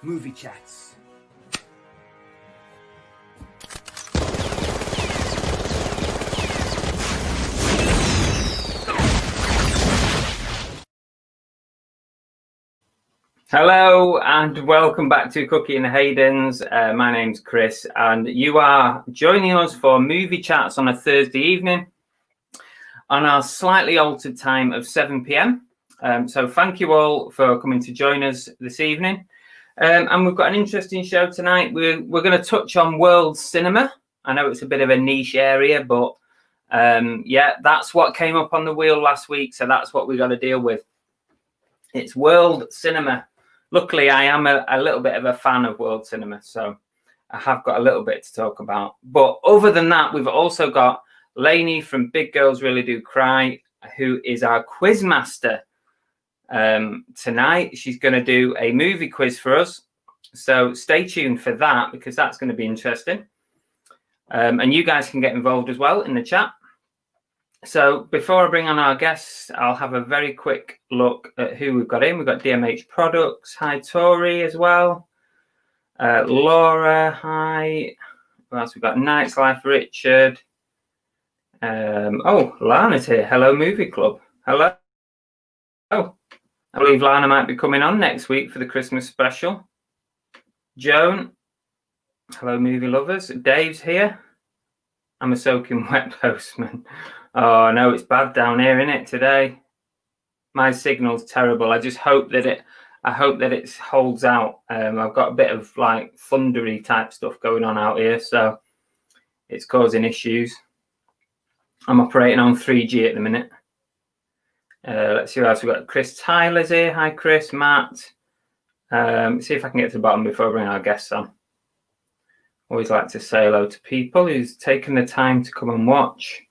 Movie Chats. Hello and welcome back to Cookie and Hayden's. My name's Chris and you are joining us for Movie Chats on a Thursday evening on our slightly altered time of 7 p.m. So thank you all for coming to join us this evening. And we've got an interesting show tonight. We're going to touch on world cinema. I know it's a bit of a niche area, but yeah, that's what came up on the wheel last week. So that's what we got to deal with. It's world cinema. Luckily, I am a little bit of a fan of world cinema, so I have got a little bit to talk about. But other than that, we've also got Lainie from Big Girls Really Do Cry, who is our quiz master tonight. She's going to do a movie quiz for us, so stay tuned for that because that's going to be interesting. And you guys can get involved as well in the chat. So before I bring on our guests, I'll have a very quick look at who we've got in. We've got DMH Products. Hi, Tori, as well. Laura, hi. Who else? We've got Night's Life, Richard. Oh, Lana's here. Hello, Movie Club. Hello. Oh, I believe Lana might be coming on next week for the Christmas special. Joan. Hello, movie lovers. Dave's here. I'm a soaking wet postman. Oh no, it's bad down here, isn't it, today? My signal's terrible. I just hope that it holds out. I've got a bit of like thundery type stuff going on out here, so it's causing issues. I'm operating on 3G at the minute. Let's see who else we've got. Chris Tyler's here. Hi, Chris. Matt. See if I can get to the bottom before I bring our guests on. Always like to say hello to people who's taken the time to come and watch.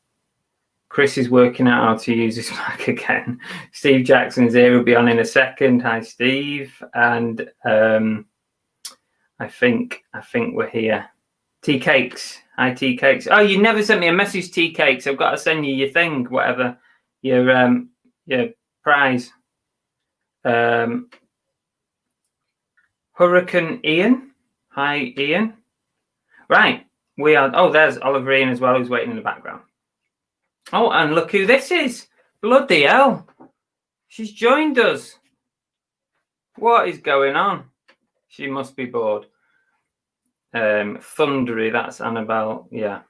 Chris is working out how to use his Mac again. Steve Jackson's here. He'll be on in a second. Hi, Steve. And I think we're here. Tea Cakes. Hi, Tea Cakes. Oh, you never sent me a message, Tea Cakes. I've got to send you your thing, whatever. Your prize. Hurricane Ian. Hi, Ian. Right. We are. Oh, there's Oliver Ian as well, who's waiting in the background. Oh, and look who this is. Bloody hell. She's joined us. What is going on? She must be bored. Thundery, that's Annabelle. Yeah.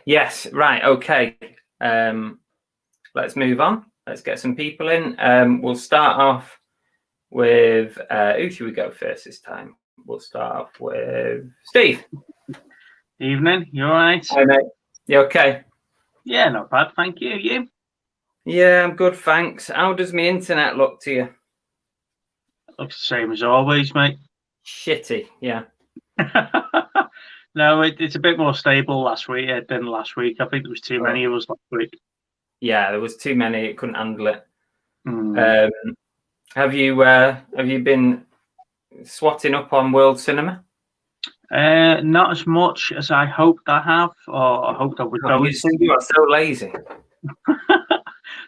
Yes, right, okay. Let's move on. Let's get some people in. We'll start off with, who should we go first this time? We'll start off with Steve. Evening, you all right? Hi, mate. You okay? Yeah, not bad, thank you. You? Yeah, I'm good, thanks. How does my internet look to you? Looks the same as always, mate. Shitty, yeah. No, it's a bit more stable than last week. I think there was too many of us last week. Yeah, there was too many. It couldn't handle it. Have you been swatting up on world cinema? Not as much as I hoped I have, or I hoped I would go into. You are so lazy.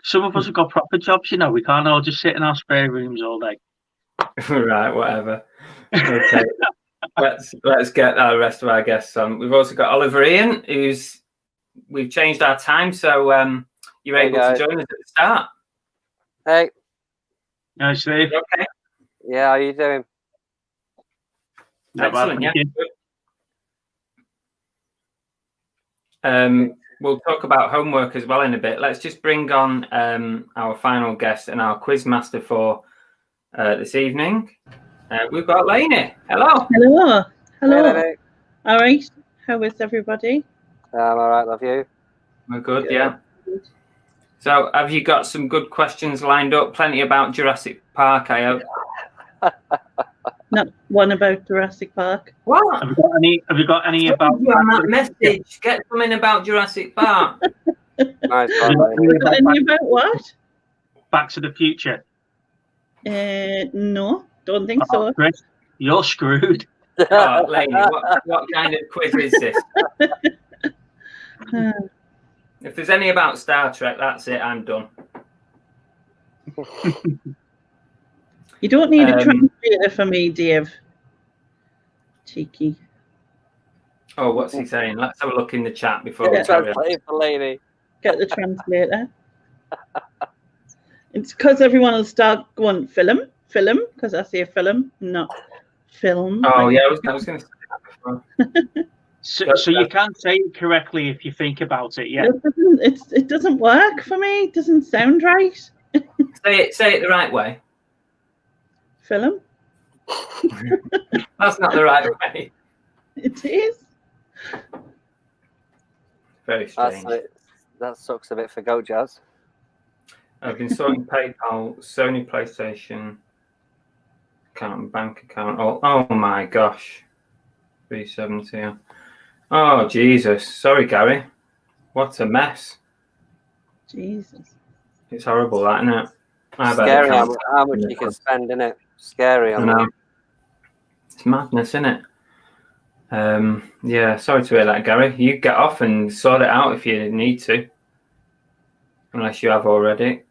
Some of us have got proper jobs, you know. We can't all just sit in our spare rooms all day. Right, whatever. Okay, let's get the rest of our guests on. We've also got Oliver Ian, we've changed our time, so you're able to join us at the start. Hey. Hi, Steve. Okay. Yeah, how are you doing? Excellent, yeah. We'll talk about homework as well in a bit. Let's just bring on our final guest and our quiz master for this evening. We've got Lainie. Hello. Hello. Hello. Hey. All right. How is everybody? I'm all right, love you. We're good, yeah. So have you got some good questions lined up? Plenty about Jurassic Park, I hope. Not one about Jurassic Park. What? Have you got any about that message? Get something about Jurassic Park. Nice. Any about what? Back to the Future? No, don't think so. Chris, you're screwed. Oh, Lainie, what kind of quiz is this? If there's any about Star Trek, that's it. I'm done. You don't need a translator for me, Dave. Cheeky. Oh, what's he saying? Let's have a look in the chat before Get we a carry on. translator for Lainie. Get the translator. It's because everyone will start going film, because I say film, not film. Oh, yeah, I was going to say that before. So you can say it correctly if you think about it, yeah. It doesn't work for me. It doesn't sound right. Say it the right way. Film. That's not the right way. It is. Very strange. That sucks a bit for Go Jazz. I've been sorting PayPal, Sony PlayStation account, and bank account. Oh my gosh. 370. Oh, Jesus. Sorry, Gary. What a mess. Jesus. It's horrible, that, isn't it? Scary how much you can spend, isn't it? Scary. I know. It's madness, isn't it? Yeah, sorry to hear that, Gary. You get off and sort it out if you need to. Unless you have already.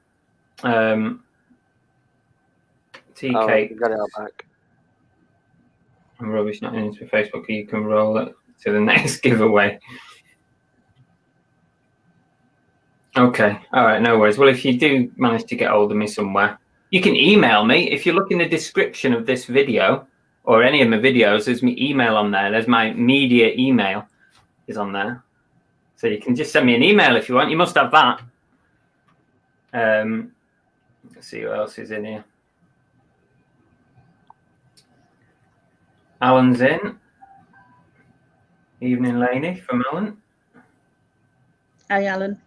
Tea cake. Got it all back. And rubbish not into Facebook. You can roll it to the next giveaway. Okay. All right. No worries. Well, if you do manage to get hold of me somewhere, you can email me. If you look in the description of this video or any of my videos, there's my email on there. There's my media email is on there. So you can just send me an email if you want. You must have that. Let's see who else is in here. Alan's in. Evening, Lainie, from Alan. Hi, Alan.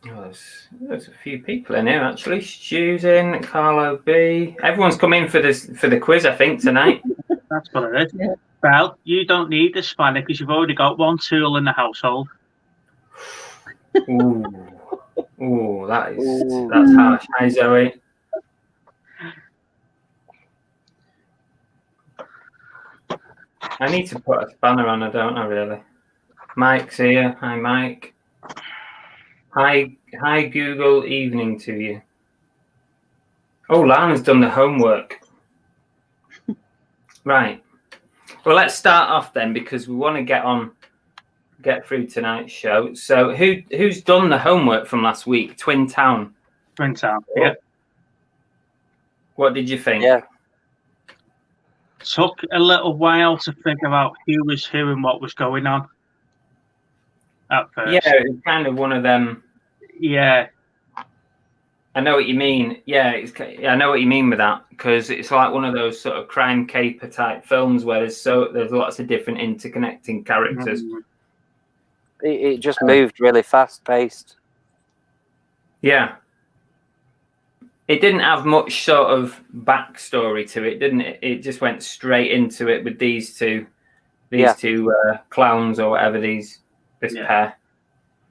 Oh, there's a few people in here actually. Stu's in, Carlo B. Everyone's come in for the quiz, I think, tonight. That's what it is. Yeah. Well, you don't need the spanner because you've already got one tool in the household. Ooh, that's harsh. Hi, Zoe. I need to put a spanner on, I don't know really. Mike's here. Hi, Mike. Hi, Google. Evening to you. Oh, Lana's done the homework. Right. Well, let's start off then because we want to get through tonight's show. So, who's done the homework from last week? Twin Town. Twin Town. Yeah. What did you think? Yeah. Took a little while to figure out who was who and what was going on. At first. Yeah, it's kind of one of them. Yeah. I know what you mean. Yeah, I know what you mean with that because it's like one of those sort of crime caper type films where there's lots of different interconnecting characters. Mm-hmm. It just moved really fast paced. Yeah. It didn't have much sort of backstory to it, didn't it? It just went straight into it with these two clowns or whatever this pair.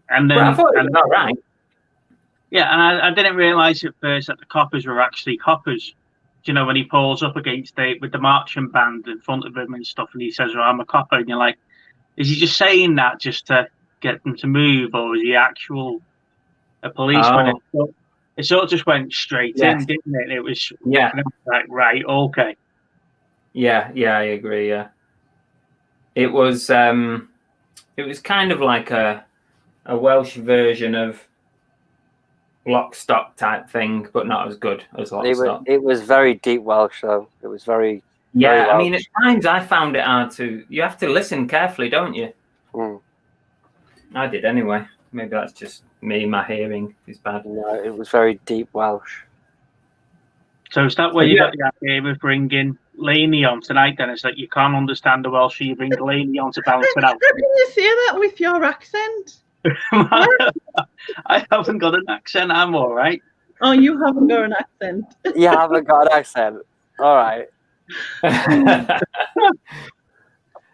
And then I thought it was all right. Yeah, and I didn't realise at first that the coppers were actually coppers. You know, when he pulls up against with the marching band in front of him and stuff, and he says, "Oh, I'm a copper," and you're like, is he just saying that just to get them to move, or is he a policeman? Oh. It sort of just went straight in, didn't it? It was like, right, okay. Yeah, I agree. Yeah, it was kind of like a Welsh version of Lock, Stock type thing, but not as good as Lock, Stock. It was very deep Welsh, though. It was very very Welsh. I mean, at times I found it hard to. You have to listen carefully, don't you? Mm. I did anyway. Maybe that's just me. My hearing is bad. No, it was very deep Welsh. So is that where you got the idea of bringing Lainie on tonight? Then it's like you can't understand the Welsh, so you bring Lainie on to balance it out. How can you say that with your accent? I haven't got an accent. I'm all right. Oh, you haven't got an accent. You haven't got an accent. All right.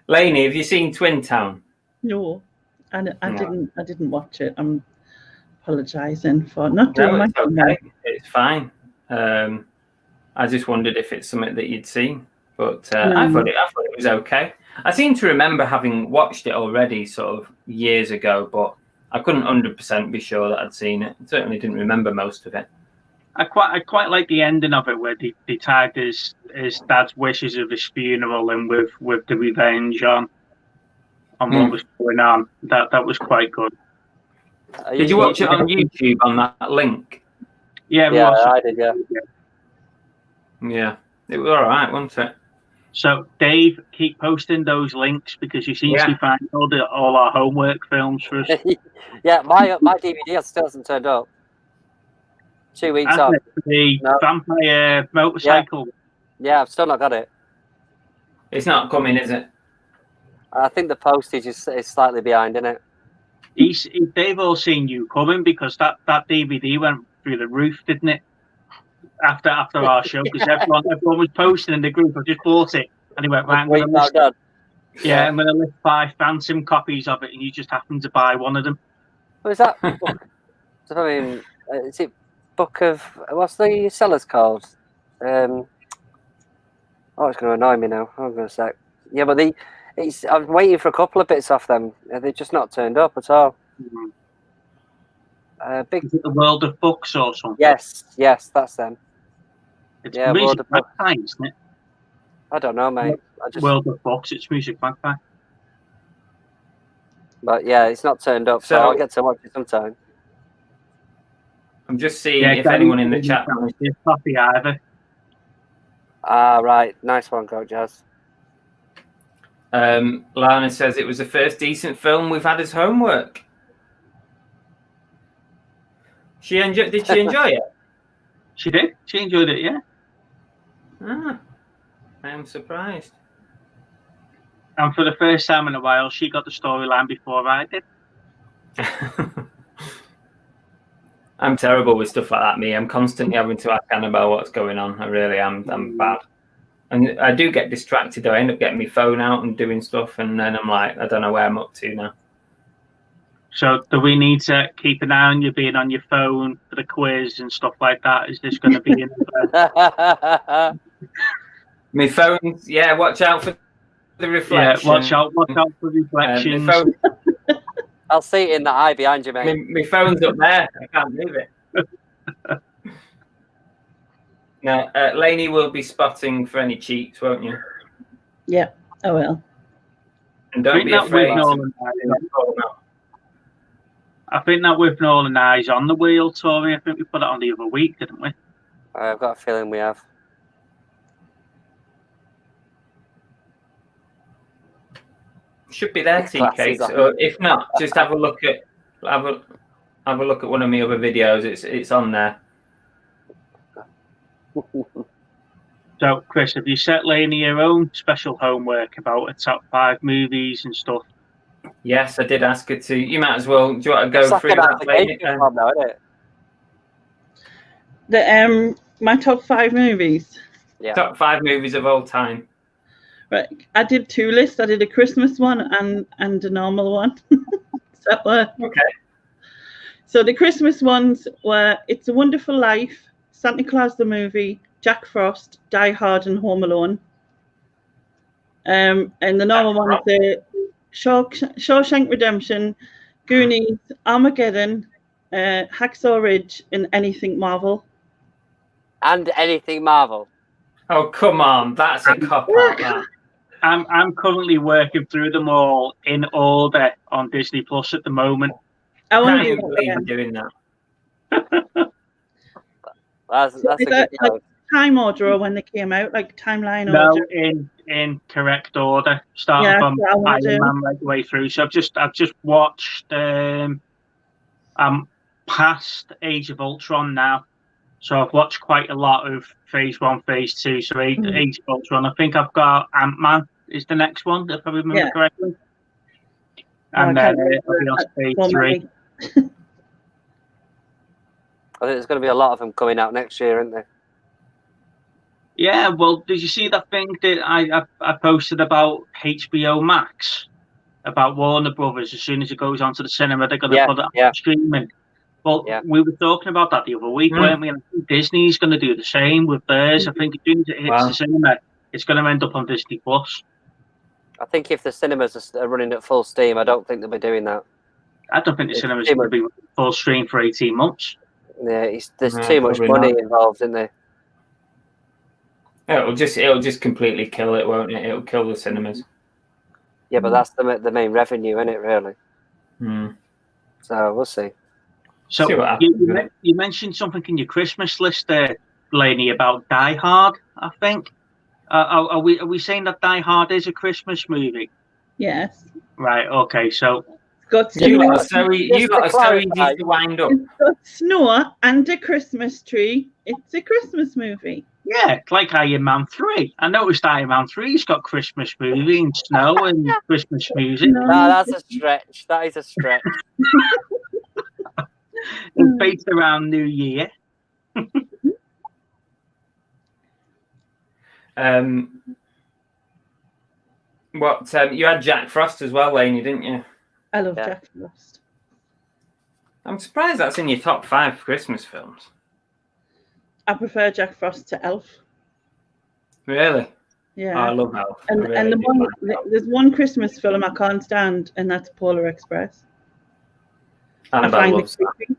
Lainie, have you seen Twin Town? No, and I didn't watch it. I'm apologising for not doing my okay. It's fine. I just wondered if it's something that you'd seen, but I thought it was okay. I seem to remember having watched it already, sort of years ago, but I couldn't 100% be sure that I'd seen it. I certainly didn't remember most of it. I quite like the ending of it where they tied his dad's wishes of his funeral in with the revenge on what was going on. That was quite good. Did you watch it on YouTube on that link? Yeah, I did. Yeah. Yeah, it was all right, wasn't it? So Dave, keep posting those links because you seem to be finding all our homework films for us. Yeah, my DVD still hasn't turned up. 2 weeks on. The vampire motorcycle. Yeah, I've still not got it. It's not coming, is it? I think the postage is slightly behind, isn't it? They've all seen you coming because that DVD went through the roof, didn't it? After our show, because everyone was posting in the group. I just bought it, and he went, right, I'm going to list 5 phantom copies of it, and you just happened to buy one of them. What is that? I mean, is it book of what's the seller's called? Oh, it's going to annoy me now. Hold on a sec. Yeah, but I'm waiting for a couple of bits off them. They've just not turned up at all. Mm-hmm. Is it the World of Books or something? Yes, that's them. It's Music Magpie, isn't it? I don't know, mate. World of Books, it's Music Magpie. But yeah, it's not turned up, so I'll get to watch it sometime. I'm just seeing if anyone in the chat wants to copy either. Ah, right. Nice one, Coach Jazz. Lana says it was the first decent film we've had as homework. Did she enjoy it? She did. She enjoyed it, yeah. I am surprised. And for the first time in a while, she got the storyline before I did. I'm terrible with stuff like that, me. I'm constantly having to ask Anna about what's going on. I really am. I'm bad. And I do get distracted, though. I end up getting my phone out and doing stuff, and then I'm like, I don't know where I'm up to now. So do we need to keep an eye on you being on your phone for the quiz and stuff like that? Is this going to be in the my phone's, watch out for the reflection. Yeah, watch out for reflections. I'll see it in the eye behind you, mate. My phone's up there. I can't move it. Now, Lainie will be spotting for any cheats, won't you? Yeah, I will. And don't be afraid. I think that with Nolan Eyes on the wheel, Tori. I think we put it on the other week, didn't we? I've got a feeling we have. Should be there, TK. So if not, just have a look at one of my other videos. It's on there. So, Chris, have you set Lainie your own special homework about her top 5 movies and stuff? Yes, I did ask her to. You might as well. Do you want to go through that, Lainie? My top 5 movies. Yeah. Top 5 movies of all time. Right. I did 2 lists. I did a Christmas one and a normal one. Okay. So the Christmas ones were It's a Wonderful Life, Santa Claus the Movie, Jack Frost, Die Hard, and Home Alone. And the normal ones are Shawshank Redemption, Goonies, Armageddon, Hacksaw Ridge, and Anything Marvel. And Anything Marvel. Oh, come on. That's a cop-out. I'm currently working through them all in order on Disney Plus at the moment. I can't believe you're doing that. That's a good like time order or when they came out, like timeline order? No, in correct order, starting from Iron Man right the way through. So I've just watched. I'm past Age of Ultron now, so I've watched quite a lot of Phase 1, Phase 2. So Age of Ultron. I think I've got Ant-Man is the next one, if I remember correctly. And then I'll be on Phase 3. I think there's going to be a lot of them coming out next year, isn't there? Yeah, well, did you see that thing that I posted about HBO Max, about Warner Brothers? As soon as it goes onto the cinema, they're going to put it on streaming. Well, we were talking about that the other week, weren't we? And I think Disney's going to do the same with theirs. I think as soon as it hits the cinema, it's going to end up on Disney Plus. I think if the cinemas are running at full steam, I don't think they'll be doing that. I don't think the cinemas are going to be full stream for 18 months. Yeah, there's No, too much probably money not. involved, isn't there? It'll just completely kill it, won't it? It'll kill the cinemas. Yeah, but that's the main revenue, isn't it? Really. So we'll see. So See what happens with it. you mentioned something in your Christmas list there, Lainie, about Die Hard. I think. Are we saying that Die Hard is a Christmas movie? Yes. Right. Okay. So It's got You snow. got so easy to wind up. It's got snow and a Christmas tree. It's a Christmas movie. yeah, it's like Iron Man 3. I noticed Iron Man 3's got Christmas movie and snow and Christmas music. No. No, that's a stretch. That is a stretch. It's based around New Year. You had Jack Frost as well, Lainie, didn't you? I love Yeah. Jack Frost. I'm surprised that's in your top 5 Christmas films. I prefer Jack Frost to Elf. Really? Yeah. I love Elf. I And really the do one, like Elf. there's one Christmas film I can't stand, and that's Polar Express. Annabelle loves that.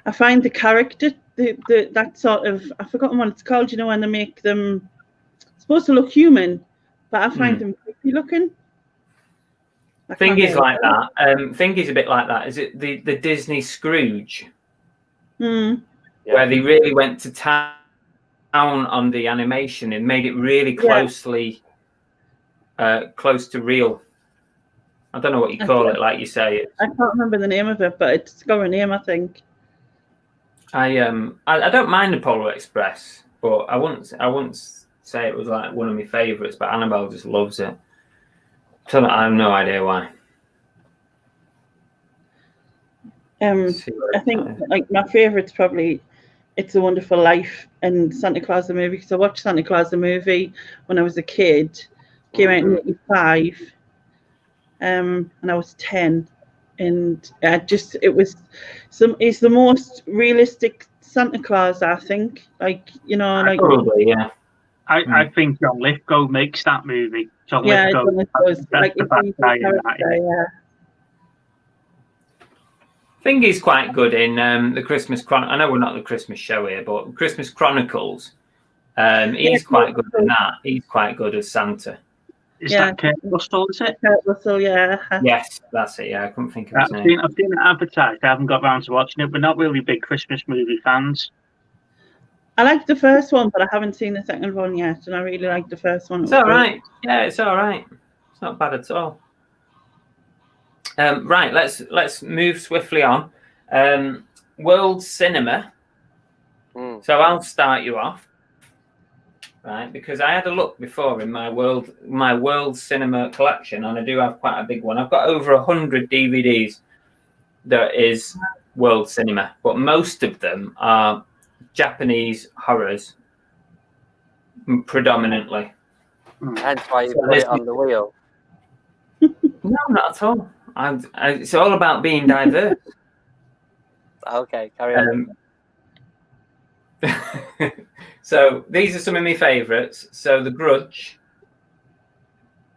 I find the character, that sort of, I've forgotten what it's called, you know, when they make them supposed to look human, but I find them creepy looking. Thingy's like that. Thingy's a bit like that. Is it the Disney Scrooge? Mm. Where they really went to town on the animation and made it really closely close to real. I don't know what you call it, like you say. I can't remember the name of it, but it's got a name, I think. I don't mind the Polar Express, but I wouldn't say it was like one of my favourites. But Annabelle just loves it. So I have no idea why. I think like my favourite's probably It's a Wonderful Life and Santa Claus the movie, because I watched Santa Claus the movie when I was a kid. Came out in '85, and I was 10, and it's the most realistic Santa Claus, I think. Like, you know, like probably, yeah. I think John Lithgow makes that movie. John Lithgow. John Lithgow's like the bad guy in that. yeah. I think he's quite good in the Christmas I know we're not the Christmas show here, but Christmas Chronicles. He's quite good in that. He's quite good as Santa. Is that Kurt Russell, is it? Kurt Russell, yeah. Yes, that's it. Yeah, I couldn't think of his I've name. seen it advertised. I haven't got round to watching it. We're not really big Christmas movie fans. I liked the first one, but I haven't seen the second one yet, and I really liked the first one. It's all right. Yeah, it's all right. It's not bad at all. Right, let's move swiftly on. World cinema. So I'll start you off, right? Because I had a look before in my world cinema collection, and I do have quite a big one. I've got over 100 DVDs that is world cinema, but most of them are Japanese horrors, predominantly. Hence why you put it on the wheel. No, not at all. It's all about being diverse. Okay, carry on. So these are some of my favourites. So The Grudge,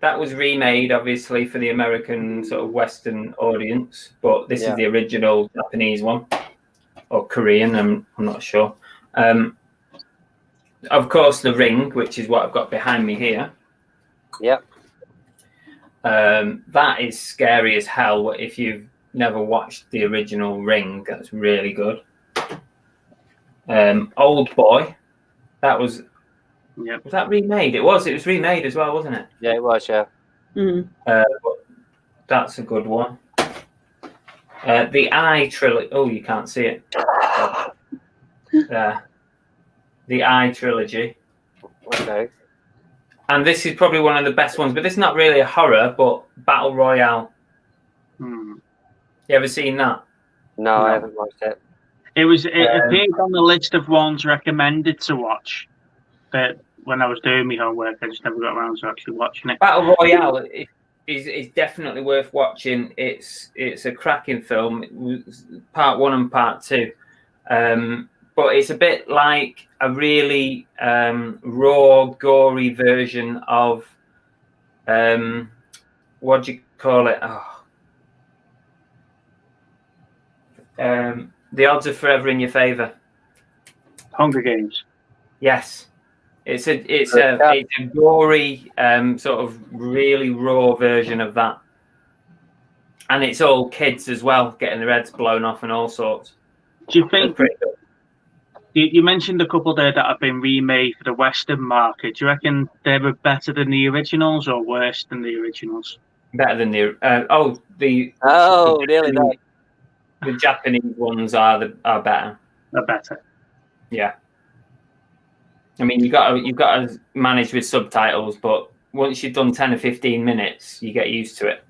that was remade, obviously, for the American sort of Western audience, but this is the original Japanese one, or Korean. I'm not sure. Of course, The Ring, which is what I've got behind me here. Yep. That is scary as hell. If you've never watched the original Ring, that's really good. Old Boy, that was that remade? It was remade as well, wasn't it? Yeah, it was. Yeah. But that's a good one. The Eye trilogy. Oh, you can't see it. The Eye trilogy. Okay. And this is probably one of the best ones, but this is not really a horror, but Battle Royale. You ever seen that? No, I haven't watched it. It appeared on the list of ones recommended to watch, but when I was doing my homework, I just never got around to actually watching it. Battle Royale is definitely worth watching. It's a cracking film. It was part 1 and part 2. But it's a bit like a really raw, gory version of what do you call it? The odds are forever in your favour. Hunger Games. Yes, it's a gory, sort of really raw version of that, and it's all kids as well, getting their heads blown off and all sorts. Do you think? You mentioned a couple there that have been remade for the Western market. Do you reckon they were better than the originals or worse than the originals? Better than the nearly there. The Japanese ones are better. They're better. Yeah. I mean, you've got to manage with subtitles, but once you've done 10 or 15 minutes, you get used to it.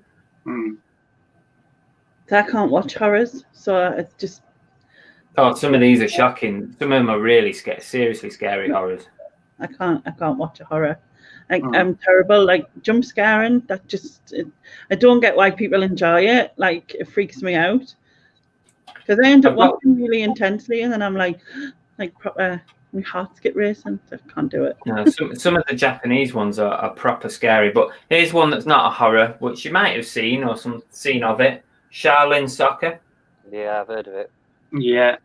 I can't watch horrors, so it's just. Oh, some of these are shocking. Some of them are really seriously scary horrors. I can't watch a horror. I'm terrible. Like jump scaring. That just. I don't get why people enjoy it. Like it freaks me out. Because I end up watching really intensely, and then I'm like proper. My hearts get racing. I can't do it. No, some of the Japanese ones are proper scary. But here's one that's not a horror, which you might have seen or seen of it. Shaolin Soccer. Yeah, I've heard of it. Yeah.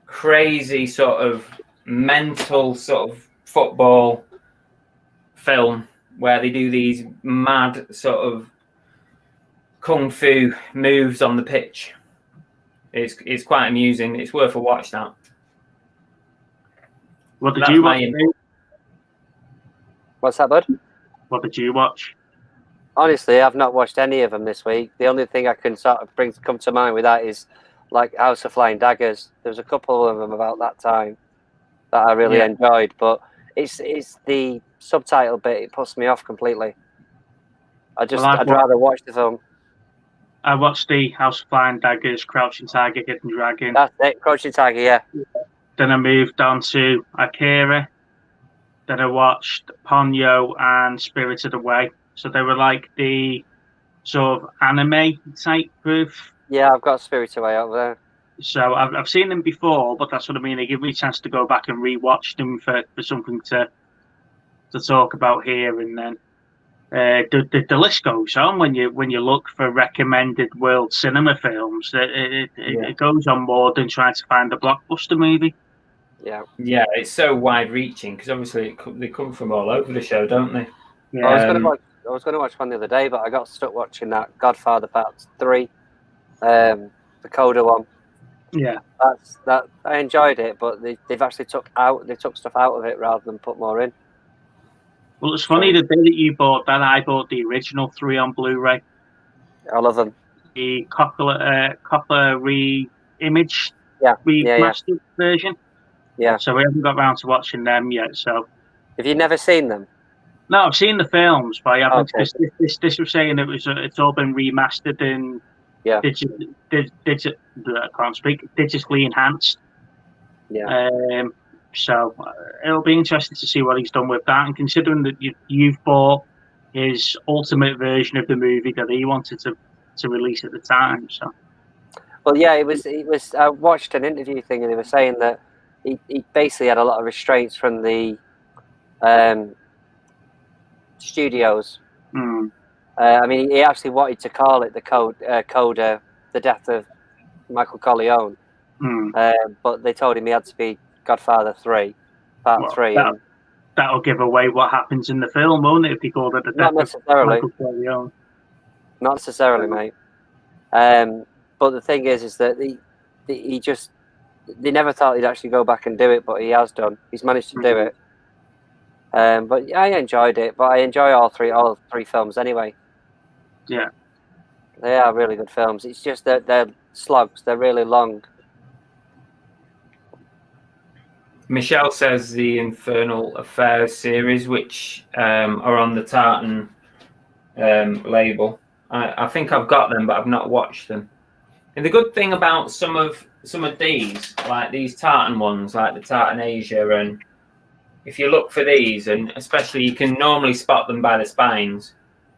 Crazy sort of mental sort of football film where they do these mad sort of kung fu moves on the pitch. It's quite amusing. It's worth a watch. That. What did you watch? What's that, bud? What did you watch? Honestly, I've not watched any of them this week. The only thing I can sort of come to mind with that is like House of Flying Daggers. There was a couple of them about that time that I really enjoyed, but it's the subtitle bit. It puts me off completely. I'd rather watch the film. I watched the House of Flying Daggers, Crouching Tiger, Hidden Dragon. That's it, Crouching Tiger, yeah. Then I moved on to Akira. Then I watched Ponyo and Spirited Away. So they were like the sort of anime type of. Yeah, I've got Spirited Away over there. So I've seen them before, but that's what I mean. They give me a chance to go back and rewatch them for something to talk about here. And then the list goes on when you look for recommended world cinema films. It goes on more than trying to find a blockbuster movie. Yeah, it's so wide-reaching because obviously they come from all over the show, don't they? Yeah. I was going to watch one the other day, but I got stuck watching that Godfather Part 3, the Coda one. Yeah, I enjoyed it, but they've actually took stuff out of it rather than put more in. Well, it's funny the day that you bought that, I bought the original 3 on Blu-ray. I love them. The Copper re-image, remastered version. Yeah. So we haven't got around to watching them yet. So. Have you never seen them? No, I've seen the films, but I haven't. Okay. This was saying it's all been remastered and I can't speak. Digitally enhanced. Yeah. So it'll be interesting to see what he's done with that. And considering that you've bought his ultimate version of the movie that he wanted to release at the time, so. Well, yeah, it was. I watched an interview thing, and they were saying that he basically had a lot of restraints from the studios. I mean, he actually wanted to call it the Coda, the death of Michael Corleone, but they told him he had to be Godfather 3, Part 3. That'll give away what happens in the film, won't it? If he called it the death of Michael Corleone. Not necessarily, mate. But the thing is that they never thought he'd actually go back and do it, but he has done. He's managed to do it. But yeah, I enjoyed it. But I enjoy all three films anyway. Yeah, they are really good films. It's just that they're slogs. They're really long. Michelle says the Infernal Affairs series, which are on the Tartan label. I think I've got them, but I've not watched them. And the good thing about some of these, like these Tartan ones, like the Tartan Asia, and if you look for these, and especially you can normally spot them by the spines,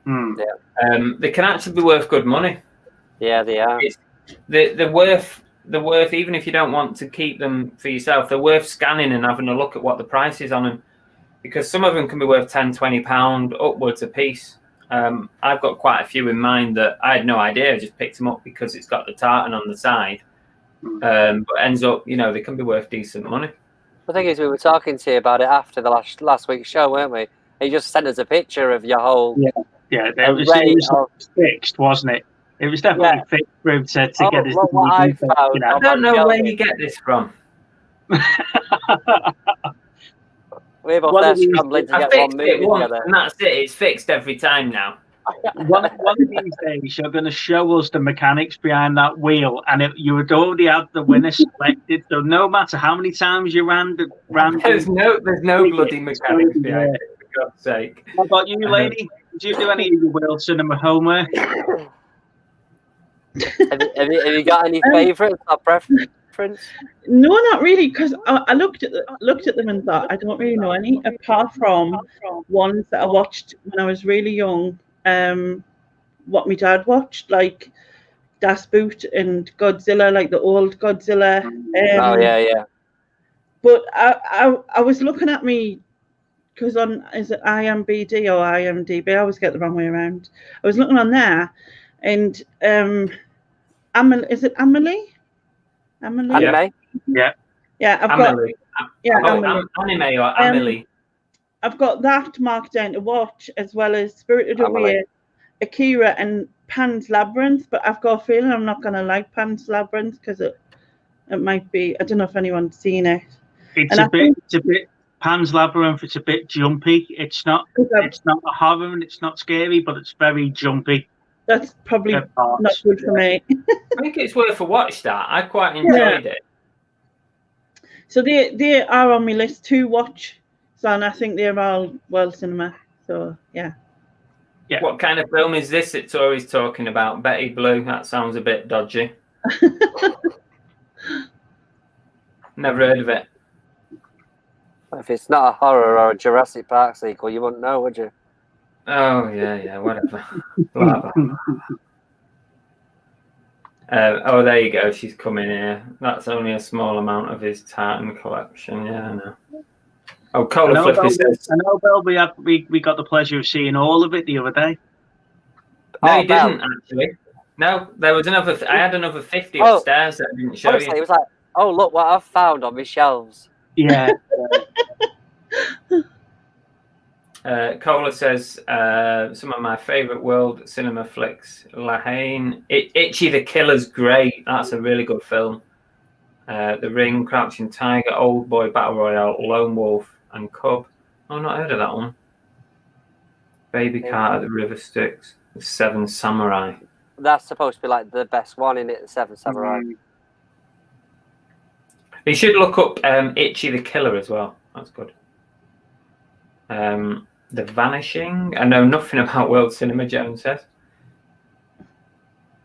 they can actually be worth good money. Yeah, they are. They're worth, even if you don't want to keep them for yourself, they're worth scanning and having a look at what the price is on them, because some of them can be worth £10-20 upwards a piece. I've got quite a few in mind that I had no idea. I just picked them up because it's got the tartan on the side. but ends up, they can be worth decent money. The thing is, we were talking to you about it after the last week's show, weren't we? And you just sent us a picture of your whole. Yeah, it was fixed, wasn't it? It was definitely fixed for him to get his. What I found. I don't know where you get this from. We're both there scrambling to get one movie together. And that's it. It's fixed every time now. One of these days, you're going to show us the mechanics behind that wheel, and you would already have the winner selected. So no matter how many times you ran, there's no bloody mechanics behind it. For God's sake. How about you, lady? Did you do any of your World Cinema homework? have you got any favourites or preference? No, not really, because I looked at them and thought I don't really know any apart from ones that I watched when I was really young. What my dad watched, like Das Boot and Godzilla, like the old Godzilla. Yeah. But I was looking at me because is it IMBD or IMDb? I always get the wrong way around. I was looking on there, and is it Amelie? Anime? Yeah. Yeah, I've Amelie. got Anime or Amelie. I've got that marked down to watch, as well as Spirited Away, Akira, and Pan's Labyrinth. But I've got a feeling I'm not going to like Pan's Labyrinth because it might be. I don't know if anyone's seen it. It's a bit Pan's Labyrinth. It's a bit jumpy. It's not a horror and it's not scary, but it's very jumpy. That's probably not good for me. I think it's worth a watch. That I quite enjoyed it. So they are on my list to watch. So, and I think they're all World Cinema. So yeah. What kind of film is this that Tori's talking about? Betty Blue. That sounds a bit dodgy. Never heard of it. If it's not a horror or a Jurassic Park sequel, you wouldn't know, would you? Oh yeah, whatever. There you go. She's coming here. That's only a small amount of his Titan collection. Yeah, I know. Oh, Cola Flipper says. I know, Bill. We got the pleasure of seeing all of it the other day. No, you didn't actually. No, there was another. I had another 50 upstairs that I didn't show you. It was like, oh look what I've found on my shelves. Yeah. Cola says some of my favourite world cinema flicks. Lainie, Itchy the Killer's great. That's a really good film. The Ring, Crouching Tiger, Old Boy, Battle Royale, Lone Wolf, and Cub. I've not heard of that one. Baby Cat at the River Styx, The Seven Samurai. That's supposed to be like the best one in it, The Seven Samurai. You should look up Itchy the Killer as well. That's good. The Vanishing. I know nothing about World Cinema, Jones says.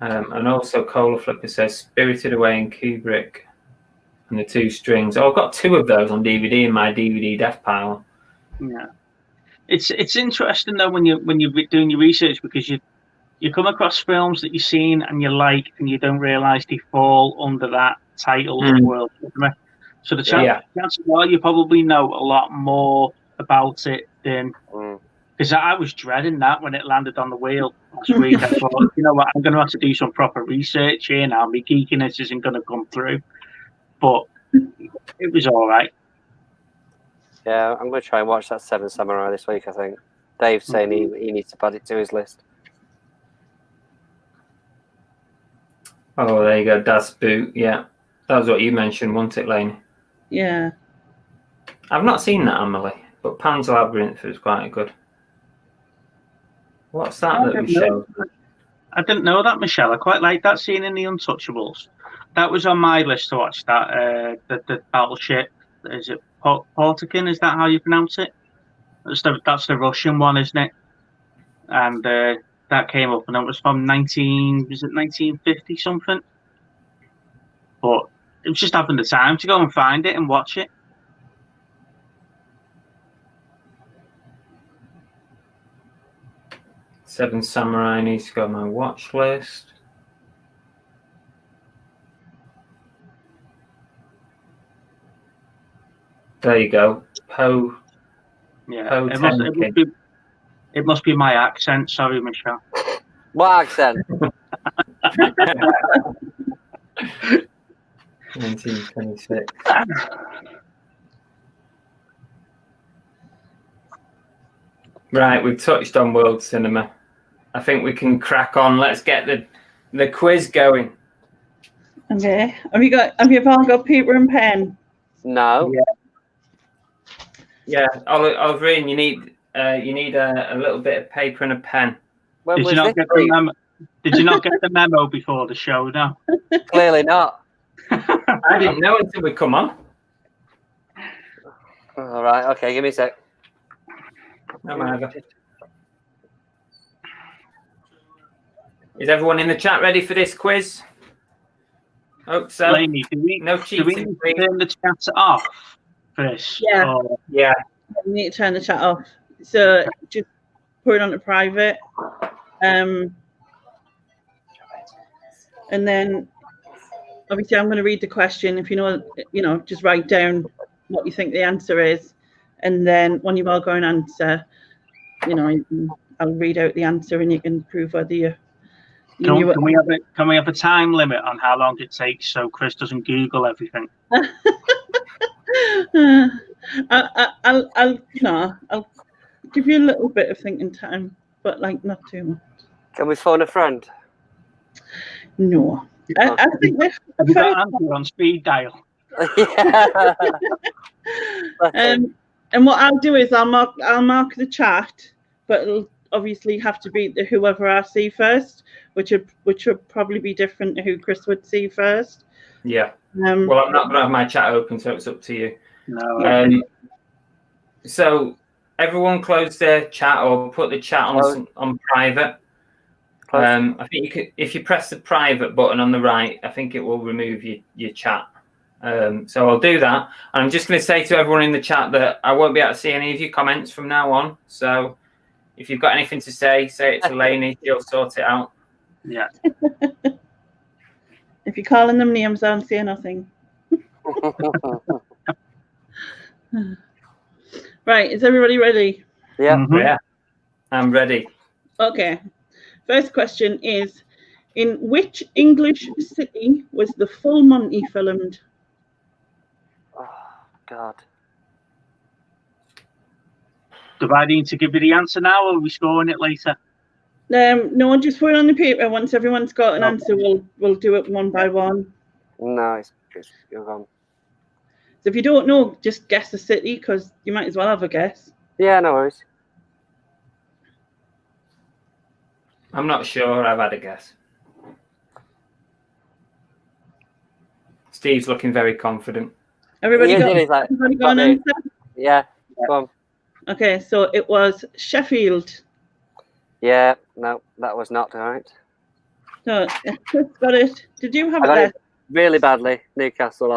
And also Cola Flipper says Spirited Away and Kubrick and The Two Strings. Oh, I've got two of those on DVD in my DVD death pile. Yeah, it's interesting though when you're doing your research, because you come across films that you've seen and you like, and you don't realise they fall under that title of World Cinema. So the chances are you probably know a lot more about it than. Because I was dreading that when it landed on the wheel last week. I thought, you know what, I'm going to have to do some proper research here now. My geekiness isn't going to come through. But it was all right. Yeah, I'm going to try and watch that Seven Samurai this week, I think. Dave's saying he needs to add it to his list. Oh, there you go. Das Boot. Yeah. That was what you mentioned, wasn't it, Lainie? Yeah. I've not seen that, Amelie, but Pan's Labyrinth was quite good. What's that Michelle? I didn't know that, Michelle. I quite like that scene in The Untouchables. That was on my list to watch. That the battleship. Is it Portakin? Is that how you pronounce it? That's the Russian one, isn't it? And that came up, and it was from 1950 something. But it was just having the time to go and find it and watch it. Seven Samurai needs to go on my watch list. There you go. Poe. Yeah, it must be my accent. Sorry, Michelle. What accent? 1926. Right, we've touched on world cinema. I think we can crack on. Let's get the quiz going. Okay. Have you all got paper and pen? No. Yeah, Oliverine, you need a little bit of paper and a pen. When Did was you not this? get the memo? Did you not get the memo before the show? No. Clearly not. I didn't know until we come on. All right. Okay. Give me a sec. No matter. Is everyone in the chat ready for this quiz? Hope so. Lainie, do we No need to cheating, please. turn the chat off first? Yeah. Or- Yeah. You need to turn the chat off. So just put it on to private. And then obviously I'm going to read the question. If you know, just write down what you think the answer is. And then when you've all got an answer, I'll read out the answer and you can prove whether you knew it. Can we have a time limit on how long it takes so Chris doesn't Google everything? I'll give you a little bit of thinking time, but not too much. Can we phone a friend? No. I think Have you got an answer on speed dial? Yeah. And what I'll do is I'll mark the chat, but it'll obviously have to be whoever I see first, which would probably be different to who Chris would see first. Yeah. Well, I'm not going to have my chat open, so it's up to you. No. So everyone close their chat or put the chat on private. I think if you press the private button on the right, I think it will remove your chat. So I'll do that. And I'm just going to say to everyone in the chat that I won't be able to see any of your comments from now on. So if you've got anything to say it to Lainie. She'll sort it out. Yeah. If you're calling them names, I don't say nothing. Right, is everybody ready? Yeah. Mhm. Yeah, I'm ready. Okay. First question is, in which English city was the Full Monty filmed? Oh, God. Do I need to give you the answer now, or are we scoring it later? No, just put it on the paper. Once everyone's got an answer, we'll do it one by one. No, it's you're gone. So if you don't know, just guess the city, because you might as well have a guess. Yeah, no worries. I'm not sure. I've had a guess. Steve's looking very confident. Everybody Yeah, got, he's like, everybody got an got me. answer? Yeah, go on. Okay, so it was Sheffield. Yeah, no, that was not right. So Chris got it. Did you have I it got there? it really badly. Newcastle,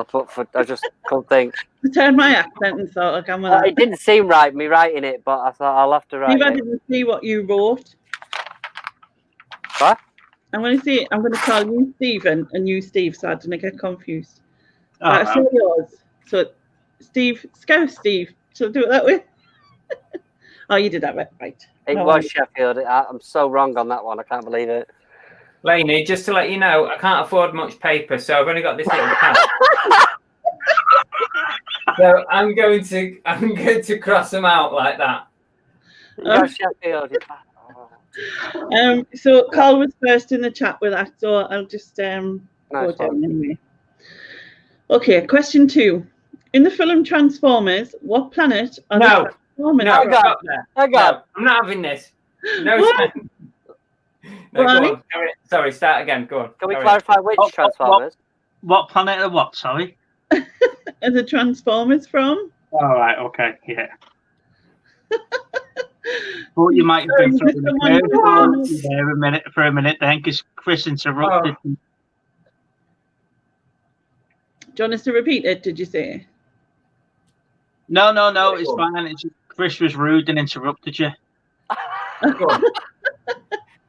I just couldn't think. I turned my accent and thought, okay, I'm with It didn't seem right, me writing it, but I thought I'll have to write Steve, I it. didn't see what you wrote. What? I'm going to call you Stephen and you Steve, so I didn't get confused. Oh, I saw yours. So Steve, Scouse Steve. Shall I do it that way? Oh, you did that right. It No was worries. Sheffield. I'm so wrong on that one. I can't believe it. Lainie, just to let you know, I can't afford much paper, so I've only got this little pad. So I'm going to cross them out like that. It was Sheffield. So Carl was first in the chat with that, so I'll just go Nice down one. anyway. Okay, question 2. In the film Transformers, what planet are the Transformers No, from? stop there. Hang on. No, I'm not having this. No, What? no, Why? go on. Sorry, start again. Go on. Can we Carry clarify which What- Transformers? What planet are what? Sorry. Are the Transformers from? All right. Okay. Yeah. Thought you might have been Sorry, throwing a someone- curveball there for a minute then, because Chris interrupted. Oh. Do you want us to repeat it, did you say? No, it's fine. It's just Chris was rude and interrupted you. on. Go on.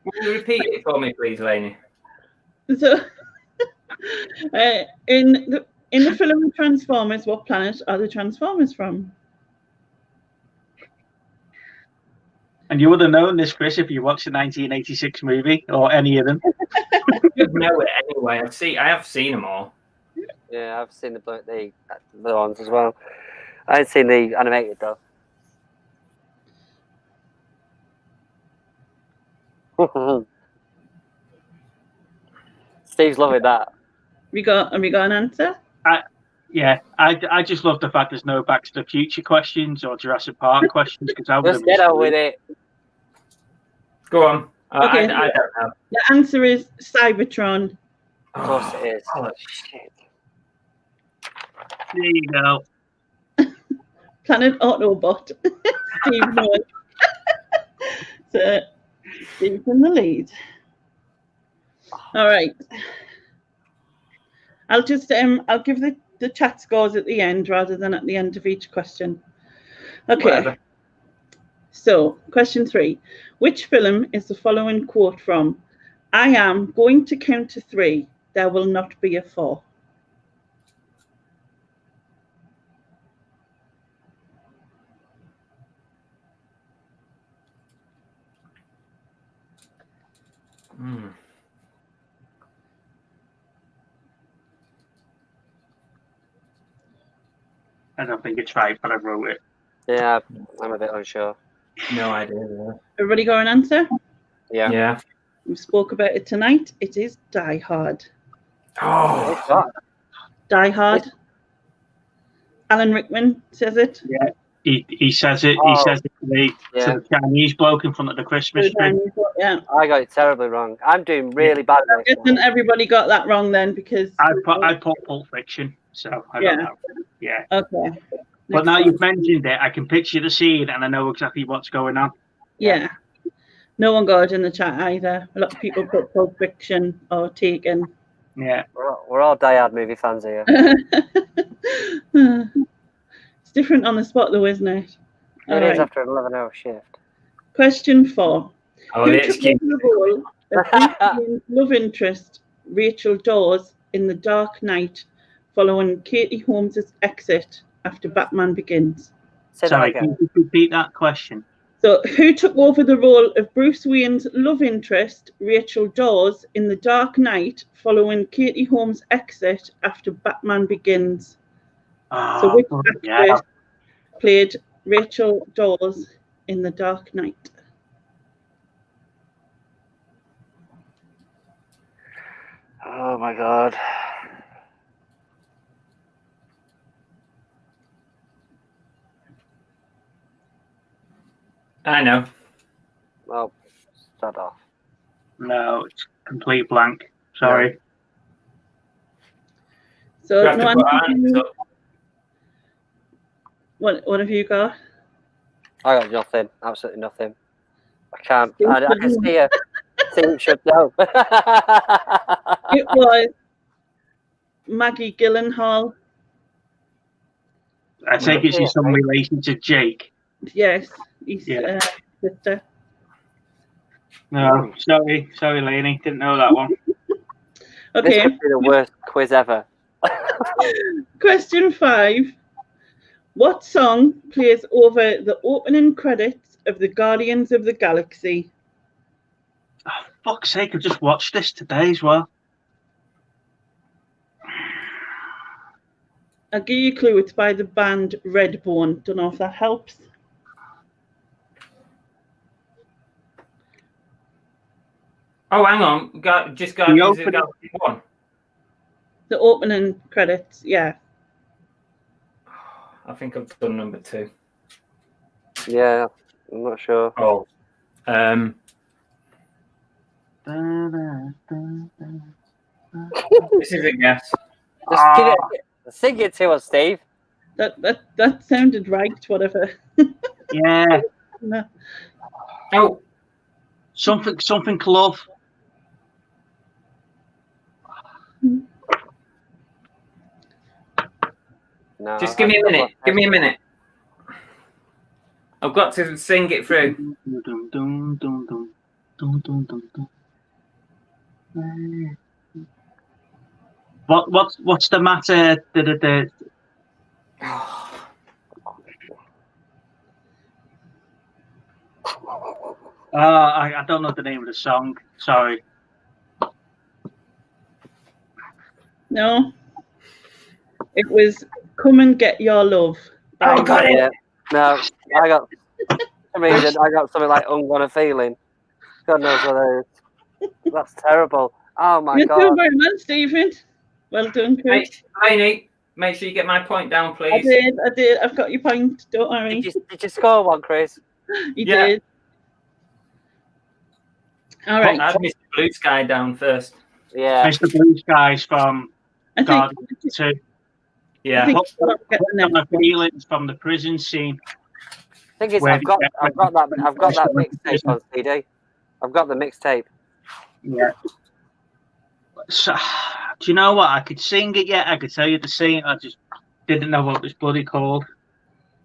Will you repeat it for me, please, Lainie? So, in the film Transformers, what planet are the Transformers from? And you would have known this, Chris, if you watched the 1986 movie or any of them. You know it anyway. I have seen them all. Yeah, I've seen the ones as well. I haven't seen the animated though. Steve's loving that. Have we got an answer? I just love the fact there's no Back to the Future questions or Jurassic Park questions because I would Just get on with it. Go on. Okay. I don't know. The answer is Cybertron. Of course it is. Oh, Shit. There you go. Planet Autobot. Steve knows. So Steve's in the lead. All right. I'll just I'll give the chat scores at the end rather than at the end of each question. Okay. Whatever. So, question 3. Which film is the following quote from? I am going to count to 3. There will not be a 4. I don't think it's right, but I wrote it. Yeah, I'm a bit unsure. No idea. Everybody got an answer? Yeah. Yeah. We spoke about it tonight. It is Die Hard. Oh. Die Hard. Alan Rickman says it. Yeah. He says it. Oh. He says it to the Chinese bloke in front of the Christmas tree. Yeah. I got it terribly wrong. I'm doing really bad at this. Isn't everybody got that wrong then? Because I put Pulp Fiction, so I don't know. Yeah. Okay. But now you've mentioned it, I can picture the scene and I know exactly what's going on. Yeah. No one got it in the chat either. A lot of people put Pulp Fiction or Taken. Yeah. We're all die-hard movie fans here. It's different on the spot though, isn't it? It is after an 11-hour shift. Question 4. Oh, Who the took excuse. over the role of Bruce Wayne's love interest, Rachel Dawes, in The Dark Knight, following Katie Holmes' exit after Batman Begins? Sorry, can you repeat that question? So, who took over the role of Bruce Wayne's love interest, Rachel Dawes, in The Dark Knight, following Katie Holmes' exit after Batman Begins? So, which actress played Rachel Dawes in The Dark Knight? Oh my god. I know. Well, start off. No, it's complete blank. Sorry. So, You have to no put our answer. hands up. What have you got? I got nothing. Absolutely nothing. I can't. I can see a team should know. It was Maggie Gyllenhaal. I take it she's some relation to Jake. Yes, he's Yeah. sister. No, sorry, Lainie. Didn't know that one. This Okay, could be the worst quiz ever. question 5. What song plays over the opening credits of the Guardians of the Galaxy? Oh, fuck's sake, I just watched this today as well. I'll give you a clue. It's by the band Redbone. Don't know if that helps. Oh, hang on. Just Guardians of the Galaxy 1. The opening credits, yeah. I think I've done number 2. Yeah, I'm not sure. Oh. This is a guess. Just sing it to us, Steve. That sounded right, whatever. Yeah. No. Oh. Something love. No, Just give me a minute. Give me a minute. I've got to sing it through. What's the matter? I don't know the name of the song. Sorry. No. It was "Come and Get Your Love." Oh, got it. Yeah. No, I got. For some reason, I got something like "Ungone Feeling." God knows what that is. That's terrible. Oh my You're God. doing very well, Stephen. Well done, Chris. Lainie, make sure you get my point down, I please. did. I've got your point. Don't worry. Did you score one, Chris? You Yeah. did. All right. Add Mr. Blue Sky down first. Yeah. Mr. Blue Skies from I think, Guardians 2. I Yeah. think Hooked I'll get the on next the one. feelings from the prison scene. Thing is, Where I've got that mixtape on CD. I've got the mixtape. Yeah. So, do you know what? I could sing it, yeah. I could tell you the scene. I just didn't know what it was bloody called.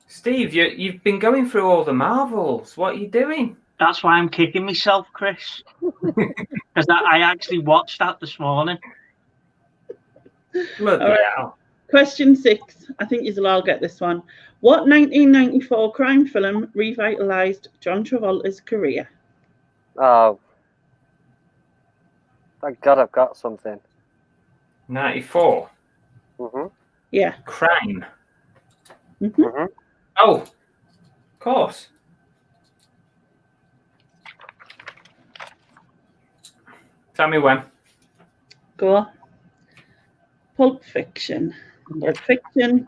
Steve, you've been going through all the Marvels. What are you doing? That's why I'm kicking myself, Chris. Because I actually watched that this morning. Bloody All right. hell. Question 6. I think you'll all get this one. What 1994 crime film revitalized John Travolta's career? Oh. Thank God I've got something. 94. Mhm. Yeah. Crime. Mm-hmm. Mhm. Oh, of course. Tell me when. Go on. Pulp Fiction. Pulp Fiction.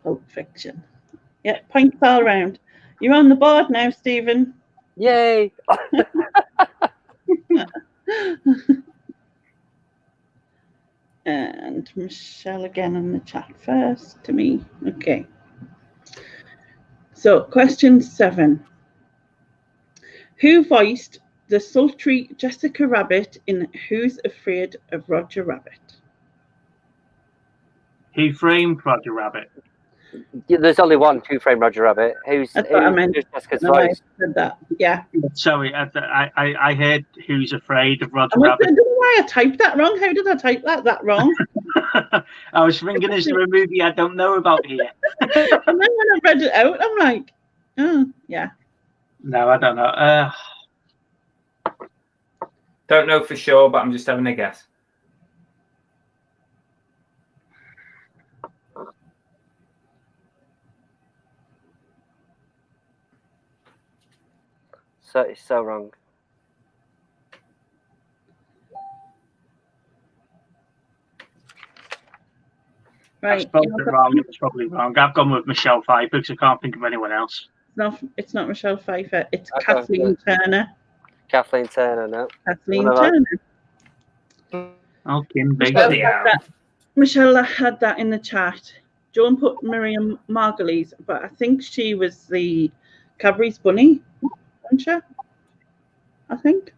Pulp Fiction. Yeah, points all round. You're on the board now, Stephen. Yay! And Michelle again in the chat first to me. Okay. So, question 7. Who voiced the sultry Jessica Rabbit in Who's Afraid of Roger Rabbit? Who framed Roger Rabbit? Yeah, there's only one Who Framed Roger Rabbit. Who's That's what I meant. Jessica's No, I voice? said that. Yeah. Sorry, I heard Who's Afraid of Roger I Rabbit. don't know why I typed that wrong. How did I type that wrong? I was thinking, is there a movie I don't know about here? And then when I read it out, I'm like, oh, yeah. No, I don't know. Don't know for sure, but I'm just having a guess. So it's so wrong. I Right. spelled it wrong. It was probably wrong. I've gone with Michelle Pfeiffer because I can't think of anyone else. It's not Michelle Pfeiffer. It's Okay. Kathleen Turner. Kathleen Turner, no. Kathleen What about- Turner. Oh, Kim Michelle Big. had, that, Michelle had that in the chat. Joan put Miriam Margolyes, but I think she was the Cadbury's bunny, wasn't she? I think.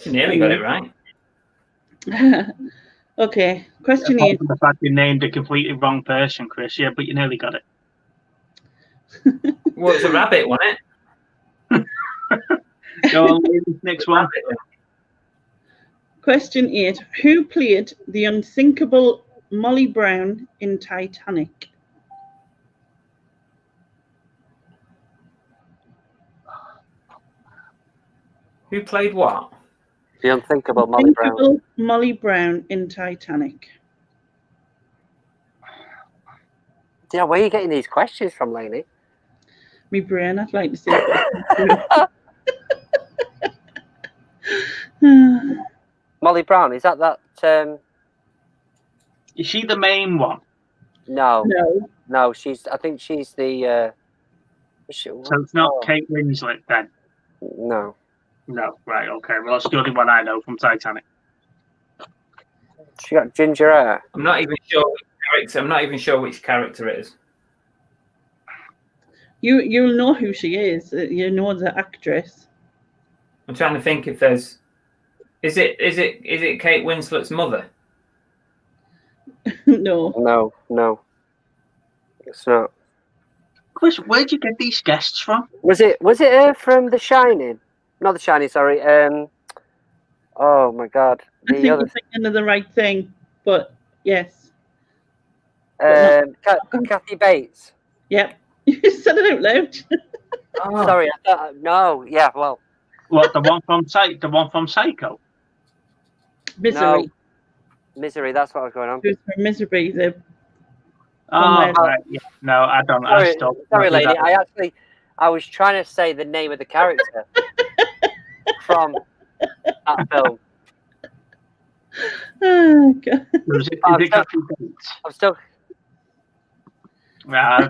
You nearly got it right. Okay, question 8. The fact you named a completely wrong person, Chris. Yeah, but you nearly got it. Well, it's a rabbit, wasn't it? Go on, next one. Question 8. Who played the unsinkable Molly Brown in Titanic? Who played what? The unthinkable Molly Brown. Unthinkable Molly Brown in Titanic. Yeah, where are you getting these questions from, Lainie? Me brain, I'd like to see. Molly Brown, is that Is she the main one? no. No. I think she's the So it's not Kate Winslet then? No. No, right, okay. Well, that's the only one I know from Titanic. She got ginger hair. I'm not even sure which character. I'm not even sure which character it is. You'll know who she is. You know the actress. I'm trying to think if there's. Is it Kate Winslet's mother? No. No. It's not. Chris, where'd you get these guests from? Was it her from The Shining? Not The Shining, sorry. Oh my God. I think you're thinking of the right thing, but yes. Kathy Bates. Yep. You said it out loud. Oh. Sorry, I thought no. Yeah, well. What, the one from Psycho? Misery. Misery, that's what I was going on. It was from Misery. Oh, Somewhere. right. Yeah. No, I don't. I Sorry, still sorry, don't do lady. that. I was trying to say the name of the character from that film. Oh, God. Is it I'm Kathy Bates? I'm still. Nah,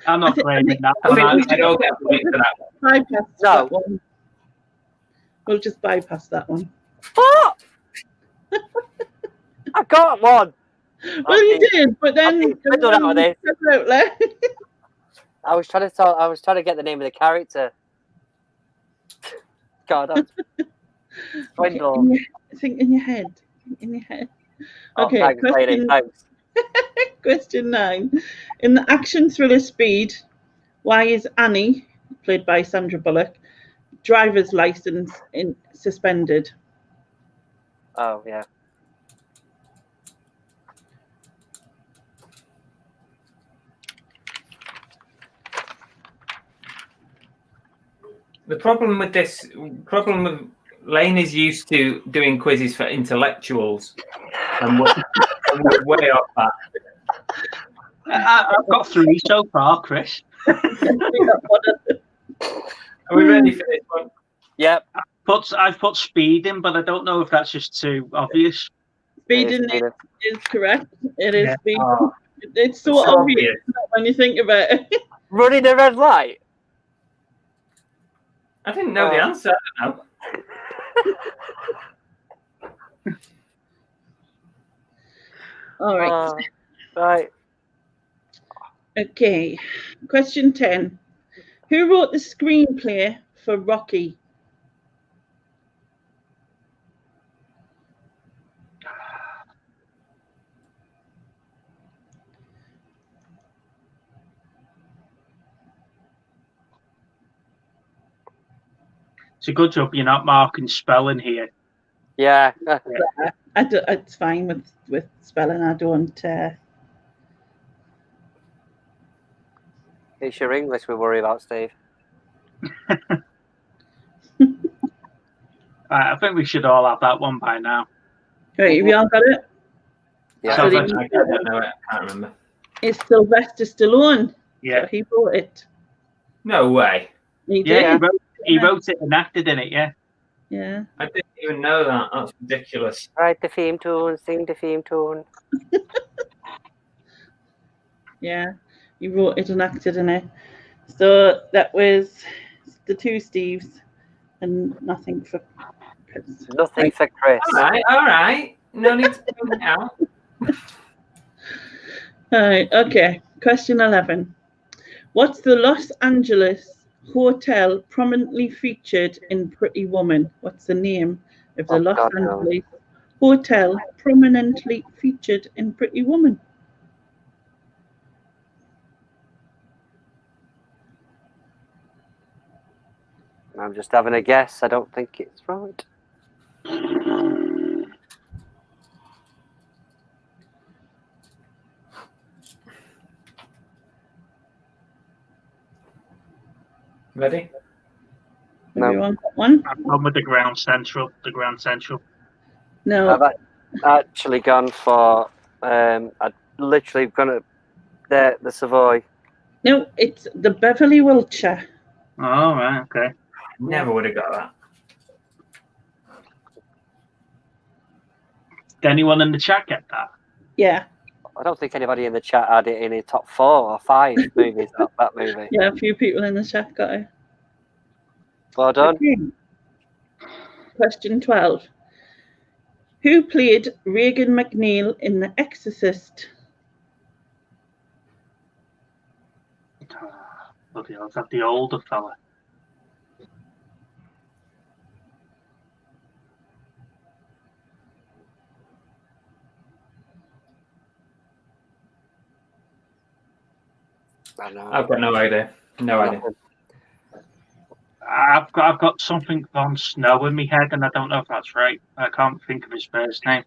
I'm not claiming that. I think we should all get a point for that. Bypass No. that one. We'll just bypass that one. What? I got one. Well, you did, but then I don't know this. it. I was trying to get the name of the character. God, that's swindle. Think in your head. In your head. Oh, Okay, thanks, lady, thanks. question 9. In the action thriller Speed, why is Annie, played by Sandra Bullock, driver's license suspended? Oh, yeah. The problem with Lane is used to doing quizzes for intellectuals, and we're way off that. I've got 3 so far, Chris. Are we ready for this one? Yep. I've put speed in, but I don't know if that's just too obvious. Speeding is correct. It is Yeah. speeding. Oh, It's so it's so obvious when you think about it. Running a red light. I didn't know the answer. I don't know. All right. Right. Okay. Question 10. Who wrote the screenplay for Rocky? It's a good job you're not marking spelling here. Yeah. It's fine with spelling. I don't. It's your English we worry about, Steve. I think we should all have that one by now. Right, have you all got it? Yeah. I don't know it. I can't remember. It's Sylvester Stallone. Yeah. So he wrote it. No way. He Yeah, did. he wrote it and acted in it, yeah. Yeah. I didn't even know that. That's ridiculous. Write the theme tune, sing the theme tune. Yeah. He wrote it and acted in it. So that was the 2 Steves and nothing for Chris. Nothing for Chris. All right. No need to point it out. All right, okay. Question 11. What's the Los Angeles hotel prominently featured in Pretty Woman? What's the name of the Los Angeles hotel prominently featured in Pretty Woman? I'm just having a guess. I don't think it's right. Ready? No. Everyone got one? I'm going with the Ground Central. The Ground Central. No. I've actually gone for. I'd literally gone to the Savoy. No, it's the Beverly Wilshire. Oh, right, okay. Never would have got that. Did anyone in the chat get that? Yeah. I don't think anybody in the chat had it in the top 4 or 5 movies. that movie. Yeah, a few people in the chat got it. Well done. Okay. Question 12. Who played Regan McNeil in The Exorcist? Bloody hell, is that the older fella? I know. I've got no idea. No idea. I've got something on Snow in my head, and I don't know if that's right. I can't think of his first name.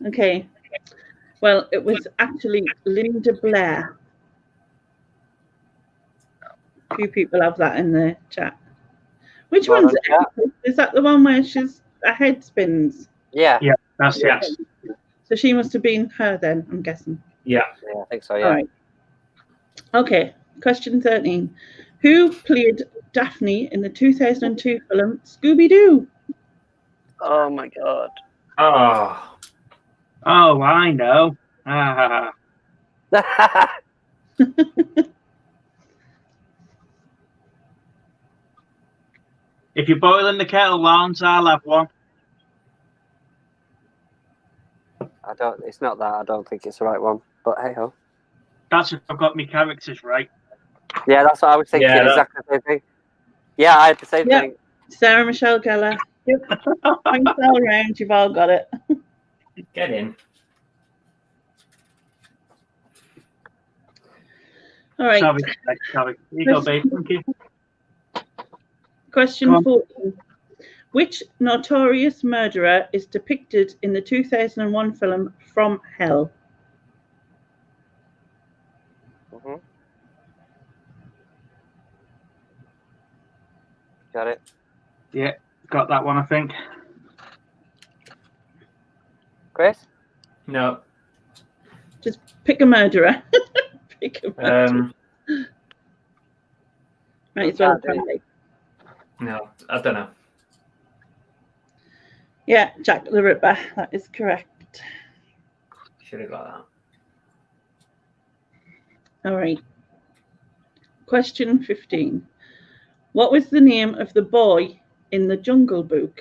Okay. Well, it was actually Linda Blair. A few people have that in the chat. Which Well one's done, it? Is that the one where she's her head spins. Yeah. Yeah. That's the answer. So she must have been her then, I'm guessing. Yeah. Yeah, I think so. Yeah. All right. Okay. Question 13. Who played Daphne in the 2002 film Scooby-Doo? Oh my god. Oh, Oh, I know. Ah, if you're boiling the kettle, Lawrence, I'll have one. It's not that. I don't think it's the right one. But hey ho. That's if I've got my characters right. Yeah, that's what I was thinking. Yeah, Exactly the same thing. Yeah, I had the same Yep. thing. Sarah Michelle Gellar. Yep. Points all around. You've all got it. get in. All right. Sorry. Here you go, babe. Thank you. Question 14. Which notorious murderer is depicted in the 2001 film From Hell? Mm-hmm. Got it. Yeah, got that one, I think. Chris? No. Just pick a murderer. Pick a murderer. Might as well try. No, I don't know. Yeah, Jack the Ripper. That is correct. Should have got All right. Question 15. What was the name of the boy in the Jungle Book?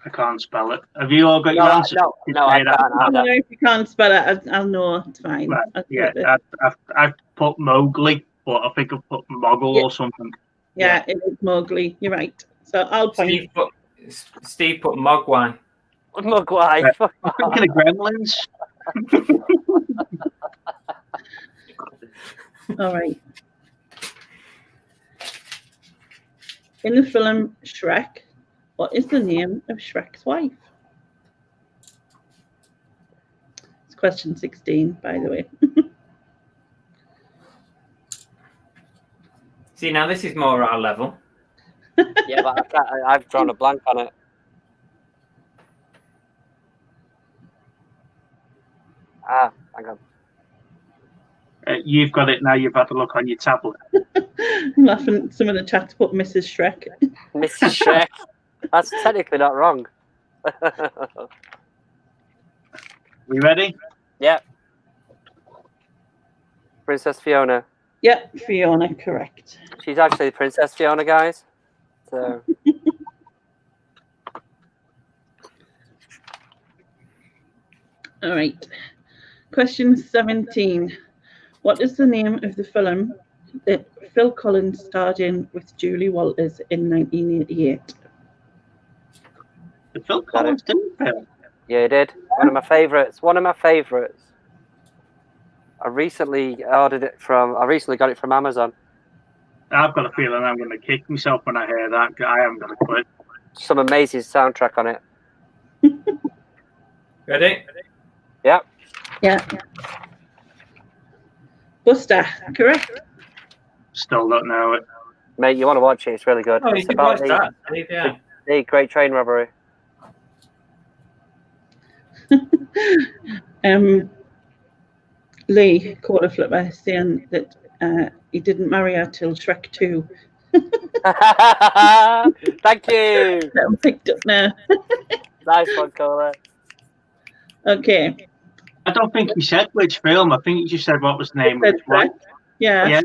I can't spell it. Have you all got your answer? No, I can't. I don't know if you can't spell it. I'll know. It's fine. Right. Yeah, I've put Mowgli, but I think I've put Moggle or something. Yeah, it is Mowgli. You're right. So I'll point. Steve put Mogwai. Mogwai. I'm thinking of Gremlins. All right. In the film Shrek, what is the name of Shrek's wife? It's question 16, by the way. See, now this is more our level. Yeah, but I've drawn a blank on it. Hang on. You've got it now. You've had a look on your tablet. I'm laughing at some of the chat put Mrs. Shrek. Mrs. Shrek. That's technically not wrong. We ready? Yeah. Princess Fiona. Yep, Fiona, correct. She's actually Princess Fiona, guys. So. All right. Question 17. What is the name of the film that Phil Collins starred in with Julie Walters in 1988? The Phil Collins didn't film. Yeah, he did. One of my favourites. I recently got it from Amazon. I've got a feeling I'm going to kick myself when I hear that. I am going to quit. Some amazing soundtrack on it. Ready? Yep. Yeah. Buster, correct. Still don't know it. Mate, you want to watch it? It's really good. Oh, It's about that. the Great Train Robbery. Lee, Caller Flipper, saying that he didn't marry her till Shrek 2. Thank you. I'm picked up now. Nice one, Caller. Okay. I don't think you said which film. I think you just said what was the name of Shrek. it. Yeah.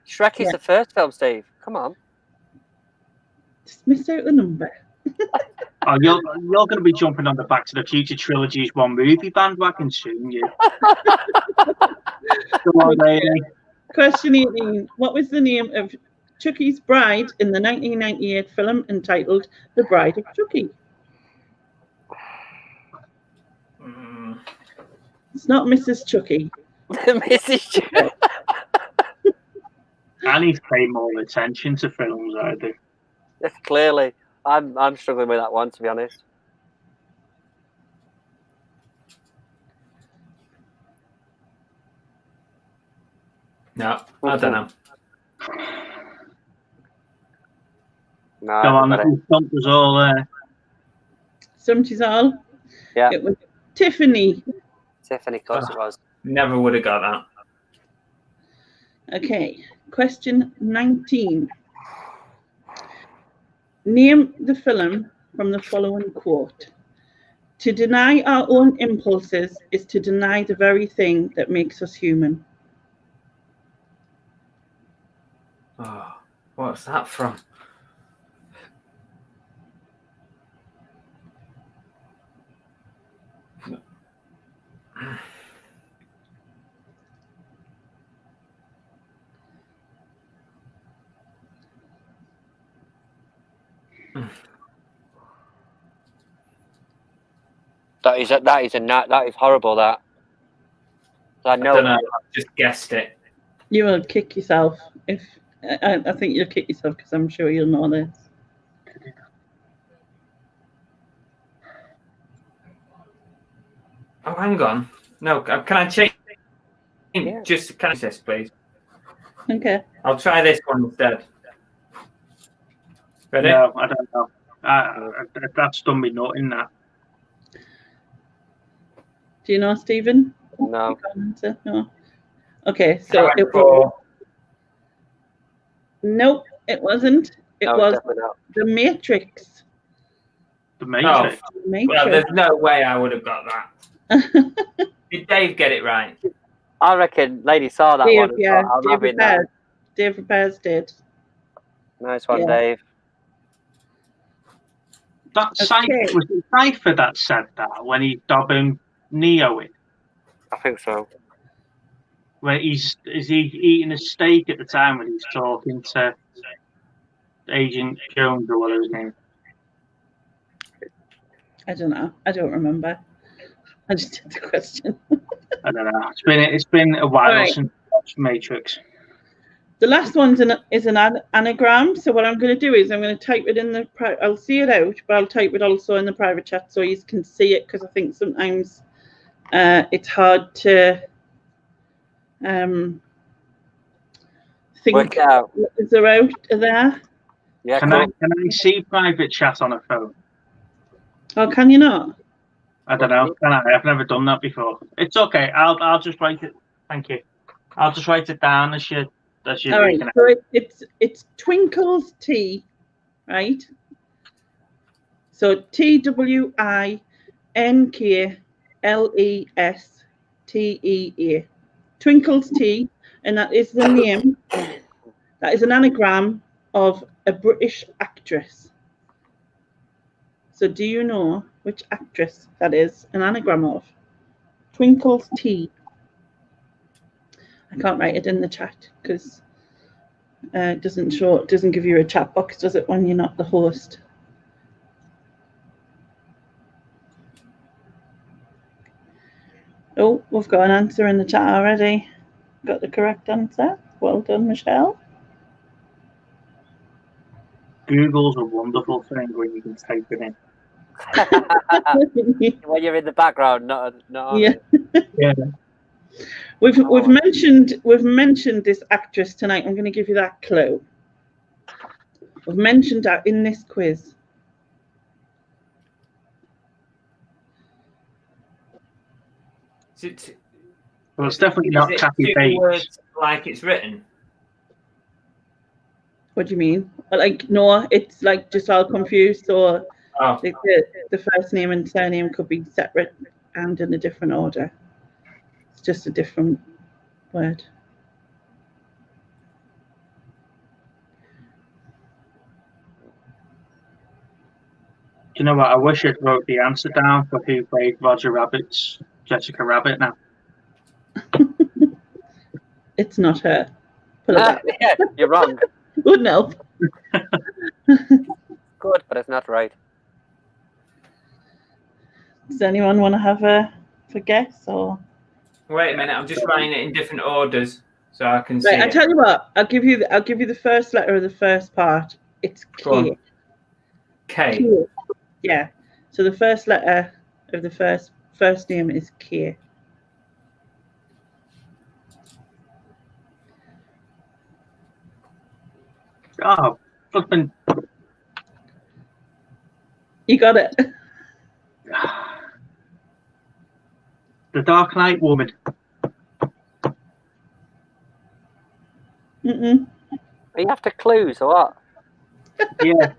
Shrek is the first film, Steve. Come on. Just miss out the number. Oh, you're going to be jumping on the Back to the Future trilogy's one movie bandwagon soon, you. Come on, lady. Question 18. What was the name of Chucky's bride in the 1998 film entitled The Bride of Chucky? It's not Mrs. Chucky. Mrs. Chucky. I need to pay more attention to films, I do. Clearly. I'm struggling with that one, to be honest. No, I don't know. No, I Come haven't on, got it. the stumped us all there. Stumped us all. Yeah. It was Tiffany. Tiffany, of course it was. Never would have got that. Okay, question 19. Name the film from the following quote. To deny our own impulses is to deny the very thing that makes us human. Oh, what's that from? That is horrible. That. I know. I don't know. I just guessed it. You will kick yourself if I think you'll kick yourself because I'm sure you'll know this. Oh, hang on. No, can I change? Yeah. Just can I this, please? Okay. I'll try this one instead. Ready? No, I don't know. That's done me nothing. That. Do you know, Stephen? No. You can't answer? No. Okay, so it for was. Nope, it wasn't. It No, was definitely not. The Matrix. The Matrix. Oh, The Matrix. well, there's no way I would have got that. Did Dave get it right? I reckon Lady saw that Dave, one. yeah, I'm Dave having that. Repairs. Dave Repairs did. Nice one, Yeah. Dave. That Okay. was it Cypher that said that when he dobbing Neo in? I think so. Where is he eating a steak at the time when he's talking to Agent Jones or whatever his name? I don't know. I don't remember. I just did the question. I don't know. It's been a while Right. since I watched Matrix. The last one is an anagram. So what I'm going to do is I'm going to type it in the. I'll see it out, but I'll type it also in the private chat so you can see it because I think sometimes it's hard to think. Work it out. Is there out there? Yeah, Can cool. I see private chat on a phone? Oh, can you not? I don't know. Can I? I've never done that before. It's okay. I'll just write it. Thank you. I'll just write it down as you All right. reading it. So it's Twinkles T, right? So TWINKLESTEA. Twinkles T, and that is the name. That is an anagram of a British actress. So do you know which actress that is an anagram of? Twinkles T. I can't write it in the chat because it doesn't give you a chat box, does it, when you're not the host? Oh, we've got an answer in the chat already. Got the correct answer. Well done, Michelle. Google's a wonderful thing when you can type it in. When you're in the background, not on Yeah. it. Yeah. We've mentioned this actress tonight. I'm going to give you that clue. We've mentioned her in this quiz. Well, it's definitely not Is it Kathy two Bates. words like it's written? What do you mean? Like, no, it's like just all confused. So Oh, the first name and surname could be separate and in a different order. It's just a different word. You know what? I wish I'd wrote the answer down for who played Roger Rabbit's Jessica Rabbit now. It's not her. Put it that way. Yeah, you're wrong. Wouldn't help. Good, but it's not right. Does anyone want to have a guess or? wait a minute. I'm just writing it in different orders so I can see Right, I it. tell you what. I'll give you the first letter of the first part. It's Go on. K. K. Kier. Yeah. So the first letter of the first name is Kier. Oh, flipping. You got it. The Dark Knight woman. Mm-mm. Are you after clues or what? Yeah.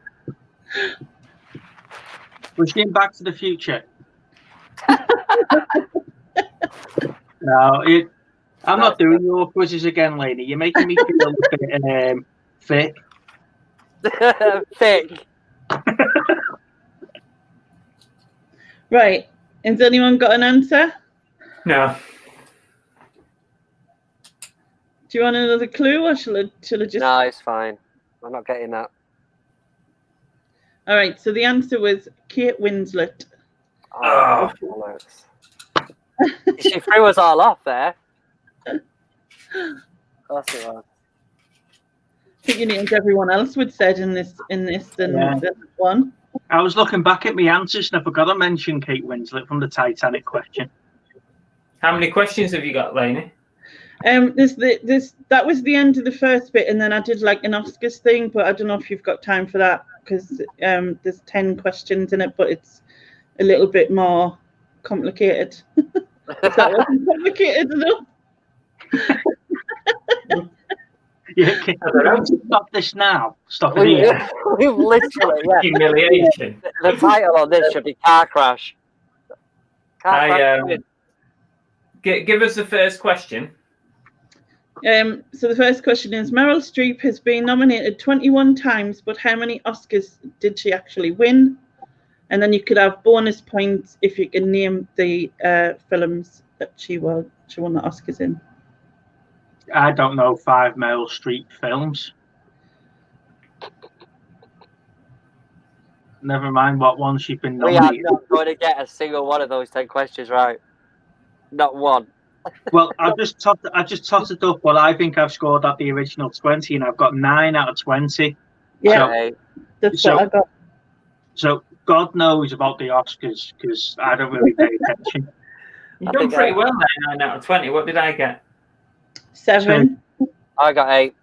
Was she in Back to the Future? No, I'm not doing your quizzes again, Lainie. You're making me feel a bit thick. Thick. Right. Has anyone got an answer? No. Do you want another clue, or shall I just? No, it's fine. I'm not getting that. All right. So the answer was Kate Winslet. Oh, bollocks. She threw us all off there. Of course it was. I think you named everyone else would said in this than one. I was looking back at my answers and I forgot to mention Kate Winslet from the Titanic question. How many questions have you got, Lainie? That was the end of the first bit, and then I did like an Oscars thing, but I don't know if you've got time for that because there's 10 questions in it, but it's a little bit more complicated. If that wasn't complicated enough. Yeah, stop this now. Stop it here. We've literally, yeah. Humiliation. The title on this should be Car Crash. Give us the first question. So the first question is, Meryl Streep has been nominated 21 times, but how many Oscars did she actually win? And then you could have bonus points if you can name the films that she won the Oscars in. I don't know 5 Meryl Streep films. Never mind what one she's been We are nominated. not going to get a single one of those 10 questions right. Not one. Well, I just totted up what I think I've scored at the original 20, and I've got 9 out of 20. Yeah, that's what I got. So God knows about the Oscars because I don't really pay attention. You've done pretty well there, 9 out of 20. What did I get? 7. I got 8.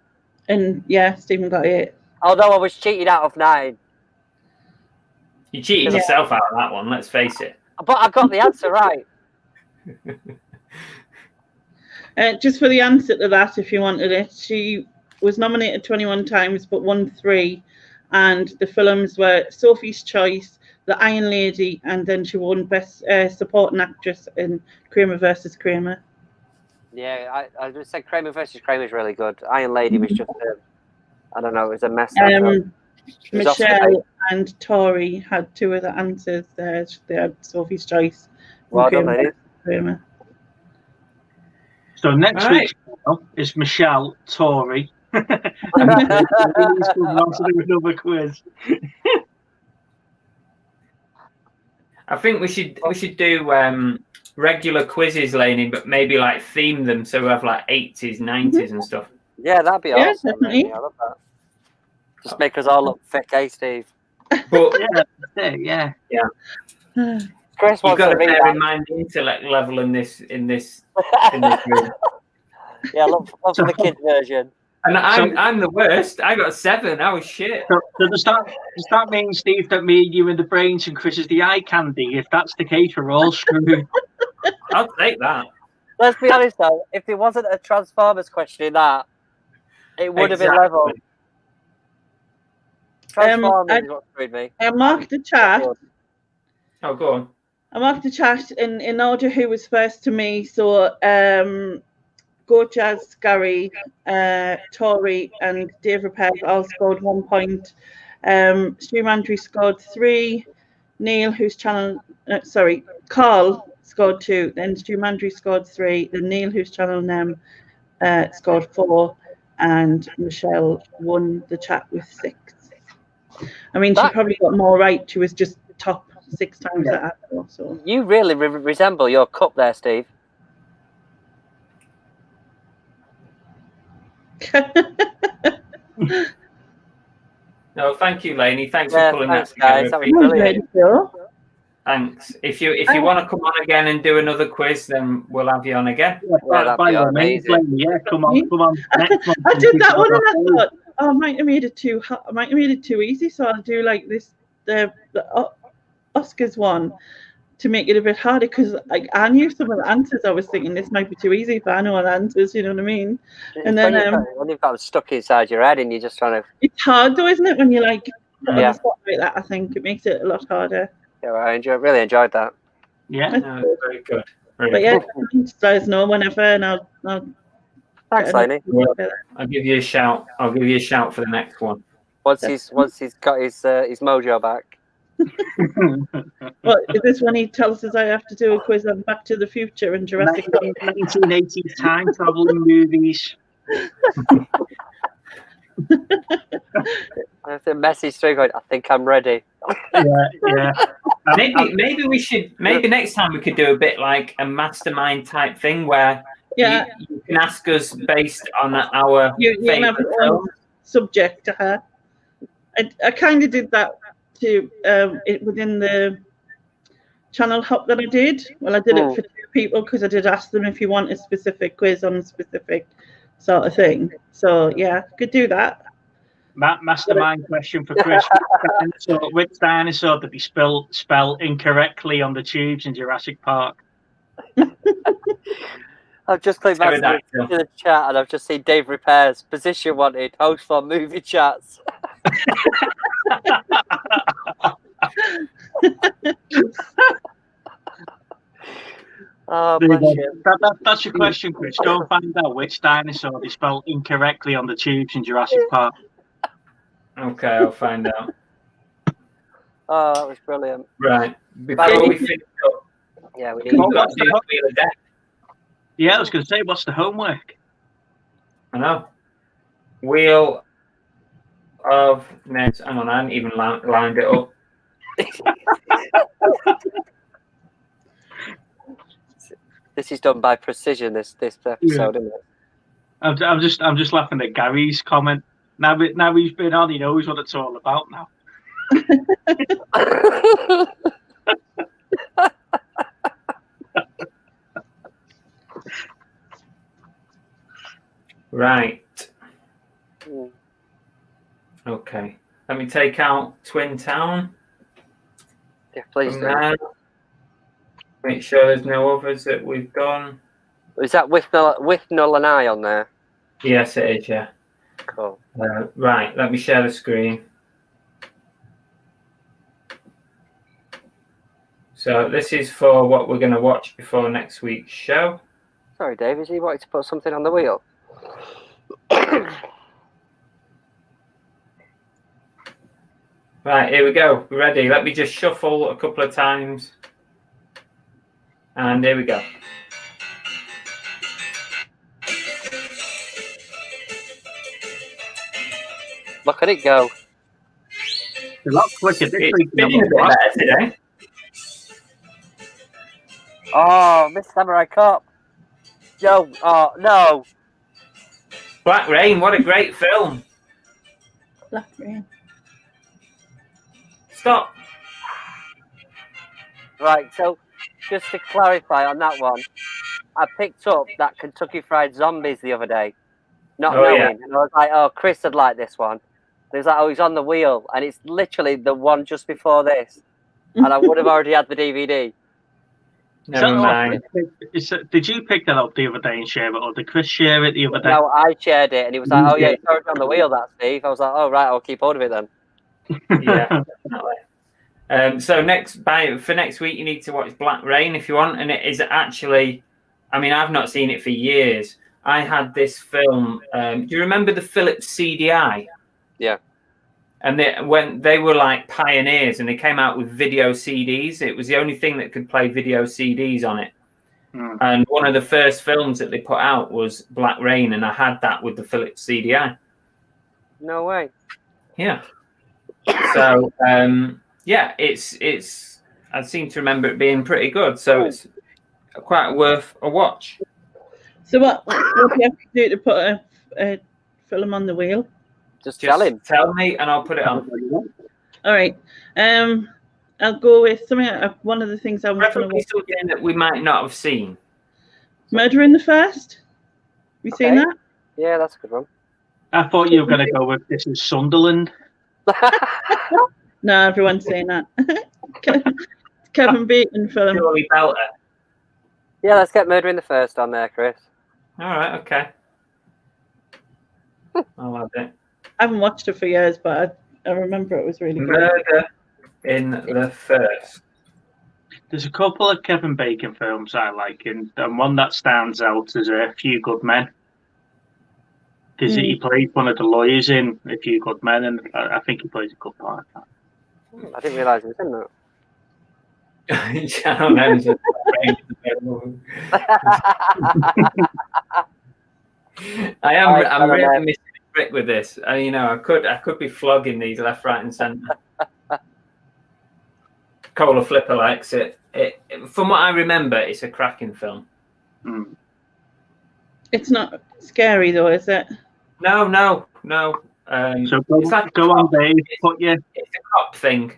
And yeah, Stephen got 8. Although I was cheated out of 9. You cheated yourself out of that one, let's face it. But I got the answer right. Just for the answer to that, if you wanted it, she was nominated 21 times but won 3. And the films were Sophie's Choice, The Iron Lady, and then she won Best Supporting Actress in Kramer versus Kramer. Yeah, I just said Kramer versus Kramer is really good. Iron Lady was just, I don't know, it was a mess. Michelle and Tori had 2 of the answers there. They had Sophie's Choice. Well done, ladies. Kramer. So next week's is Michelle, Tori. And another quiz. I think we should do regular quizzes, Lainie, but maybe like theme them so we have like 80s, 90s and stuff. Yeah, that'd be awesome. Definitely. I love that. Just make us all look thick, eh, Steve? But yeah. Chris you've wants got to to read bear that. in mind the intellect level in this room. Yeah, look for the kids version. And I'm the worst. I got 7. I was shit. So does that mean, Steve, that me and you are the brains and Chris is the eye candy? If that's the case, we're all screwed. I'll take that. Let's be honest though, if there wasn't a Transformers question in that, it would have been level. Transformers is what screwed me. I marked the chat. Oh, go on. I marked the chat in order who was first to me. So Gorjaz, Gary, Tori, and Dave Repairs all scored 1 point. Stu Andrew scored 3. Neil, whose channel, Carl scored 2. Then Stu Andrew scored 3. Then Neil, whose channel name scored 4. And Michelle won the chat with 6. I mean, she probably got more right. She was just top 6 times at Apple. So you really resemble your cup there, Steve. No, thank you, Lainie. Thanks Yeah, for pulling thanks, that guys. together. That was That was brilliant. really cool. Thanks. If you want to come on again and do another quiz, then we'll have you on again. Yeah, that'd by be all means, amazing. Lainie, yeah, come on. Next month, I did that one we'll and I do thought, oh, I might have made it too hot. I might have made it too easy. So I'll do like this, the Oscars one to make it a bit harder because I knew some of the answers. I was thinking this might be too easy if I know all the answers. You know what I mean? And then When you've got them stuck inside your head and you're just trying to. it's hard though, isn't it? When you like put on Yeah. the spot like that, I think it makes it a lot harder. Yeah, I really enjoyed that. Yeah. No, very good. Very But yeah, good. just let us know whenever, and I'll Thanks, get Lainie. I'll give you a shout. I'll give you a shout for the next one. Once he's got his mojo back. Well, is this when he tells us I have to do a quiz on Back to the Future and Jurassic Park? 1980s time traveling movies. I have the message through going, I think I'm ready. Yeah. Maybe next time we could do a bit like a mastermind type thing where Yeah, you can ask us based on our you can have favorite your own film. subject to her. I kind of did that too within the channel hop that I did. Well, I did it for 2 people because I did ask them if you want a specific quiz on a specific sort of thing. So yeah, could do that. Mastermind question for Chris. Which dinosaur did he spell incorrectly on the tubes in Jurassic Park? I've just clicked back to the chat and I've just seen Dave Repairs, position wanted, host for movie chats. Oh, bless you. That's your question, Chris. Go and find out which dinosaur they spelled incorrectly on the tubes in Jurassic Park. Okay, I'll find out. Oh, that was brilliant. Right. Before we finish up, Yeah, we we've need got to do the Wheel of Death. Yeah, I was going to say, what's the homework? I know. Wheel of Neds. Hang on, I hadn't even lined it up. This is done by precision. This episode, isn't it? I'm just laughing at Gary's comment. Now he's been on, he knows what it's all about now. Right. Okay. Let me take out Twin Town. Yeah, please From do. there. Make sure there's no others that we've done. Is that with Null and I on there? Yes, it is, yeah. Cool. Right, let me share the screen. So this is for what we're going to watch before next week's show. Sorry, Dave. Is he wanting to put something on the wheel? Right, here we go. We're ready. Let me just shuffle a couple of times. And here we go. Look at it go. A lot quicker. It's been a bit better today. Oh, Miss Samurai Cop. Yo, oh, no. Black Rain, what a great film. Black Rain. Stop. Right, so just to clarify on that one, I picked up that Kentucky Fried Zombies the other day, not knowing. Yeah. And I was like, oh, Chris would like this one. And he's like, oh, he's on the wheel. And it's literally the one just before this. And I would have already had the DVD. Never mind. Did you pick that up the other day and share it, or did Chris share it the other day? No, I shared it. And he was like, oh, yeah, it's already on the wheel, that, Steve. I was like, oh, right, I'll keep hold of it then. Yeah, definitely. So for next week, you need to watch Black Rain if you want. And it is actually, I mean, I've not seen it for years. I had this film. Do you remember the Philips CDI? Yeah. And when they were like pioneers and they came out with video CDs, it was the only thing that could play video CDs on it. Mm. And one of the first films that they put out was Black Rain, and I had that with the Philips CDI. No way. Yeah. So yeah, it's. I seem to remember it being pretty good, so it's quite worth a watch. So what do you have to do to put a film on the wheel? Just tell him. Tell me, and I'll put it on. All right. I'll go with something. One of the things I was going to Preferably watch something that we might not have seen. Murder in the First. You seen that? Yeah, that's a good one. I thought you were going to go with This Is Sunderland. No, everyone's saying that. Kevin Bacon film. Purely belter. Yeah, let's get Murder in the First on there, Chris. All right, okay. I'll have it. I haven't watched it for years, but I remember it was really good. Murder in the First. There's a couple of Kevin Bacon films I like, and one that stands out is A Few Good Men. Because he played one of the lawyers in A Few Good Men, and I think he plays a good part. I didn't realise he was in that. I don't know. I'm really missing a trick with this. I could be flogging these left, right, and centre. Cola Flipper likes it. From what I remember, it's a cracking film. Mm. It's not scary though, is it? No. So it's like go on, Dave. It's a cop thing.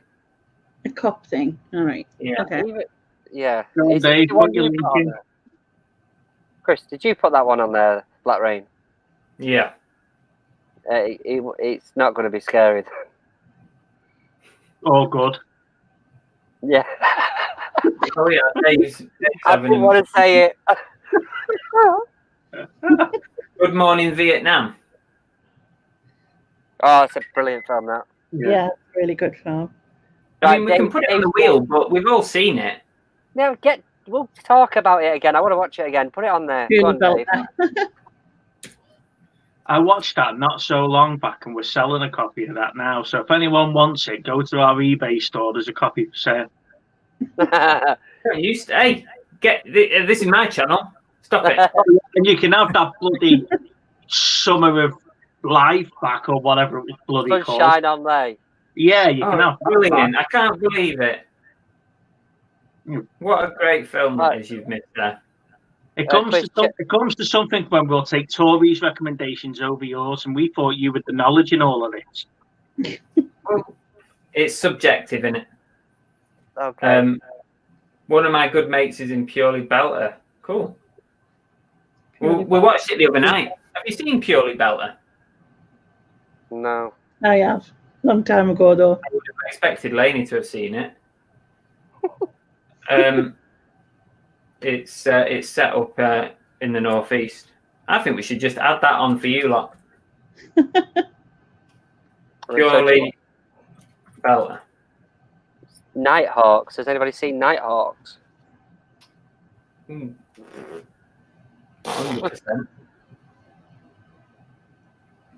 A cop thing. All right. Yeah. Okay. Yeah. Go on, Dave. What you linking? Chris, did you put that one on there, Black Rain? Yeah. It's not going to be scary. Oh, good. Yeah. Oh yeah. Dave's I didn't want to say it. Good Morning Vietnam. Oh, it's a brilliant film, that. Yeah, really good film. I mean, we can put it on the wheel, but we've all seen it. No, we'll talk about it again. I want to watch it again. Put it on there. Go on, Dave. I watched that not so long back, and we're selling a copy of that now. So if anyone wants it, go to our eBay store. There's a copy for sale. Hey, this is my channel. Stop it. And you can have that bloody Summer of Life back, or whatever it was bloody called. Sunshine on there. Yeah, you can have that. Brilliant. I can't believe it. What a great film Right. it is you've missed there. It comes to something when we'll take Tori's recommendations over yours, and we thought you had the knowledge in all of this. Well, it's subjective, isn't it? Okay. One of my good mates is in Purely Belter. Cool. We watched it the other night. Have you seen Purely Belter? No. I have. Long time ago, though. I would have expected Lainie to have seen it. It's set up in the northeast. I think we should just add that on for you lot. Purely Belter. Nighthawks. Has anybody seen Nighthawks? 100%.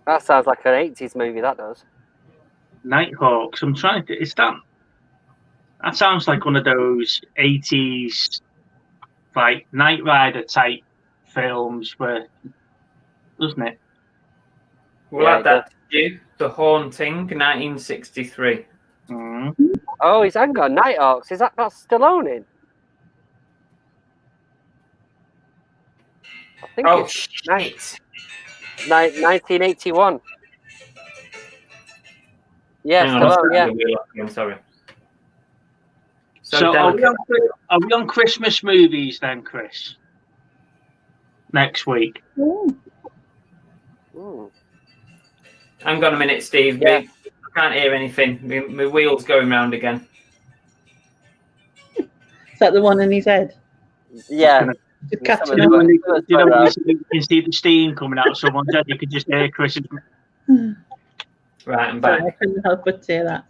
That sounds like an 80s movie, that does. Nighthawks. I'm trying to. That sounds like one of those 80s, like Knight Rider type films, doesn't it? We'll add that to you. The Haunting, 1963. Mm-hmm. Oh, hang on, Nighthawks. Is that's Stallone in? I think it's shit. 1981. Yes, Hang on, Stallone, yeah. I'm sorry. So are we on Christmas movies then, Chris? Next week. Ooh. Hang on a minute, Steve. Yeah. I can't hear anything. My wheel's going round again. Is that the one in his head? Yeah. Just catching You up. know, when you can see the steam coming out of someone's head, you can just hear Chris. Right, I'm back. I couldn't help but say that.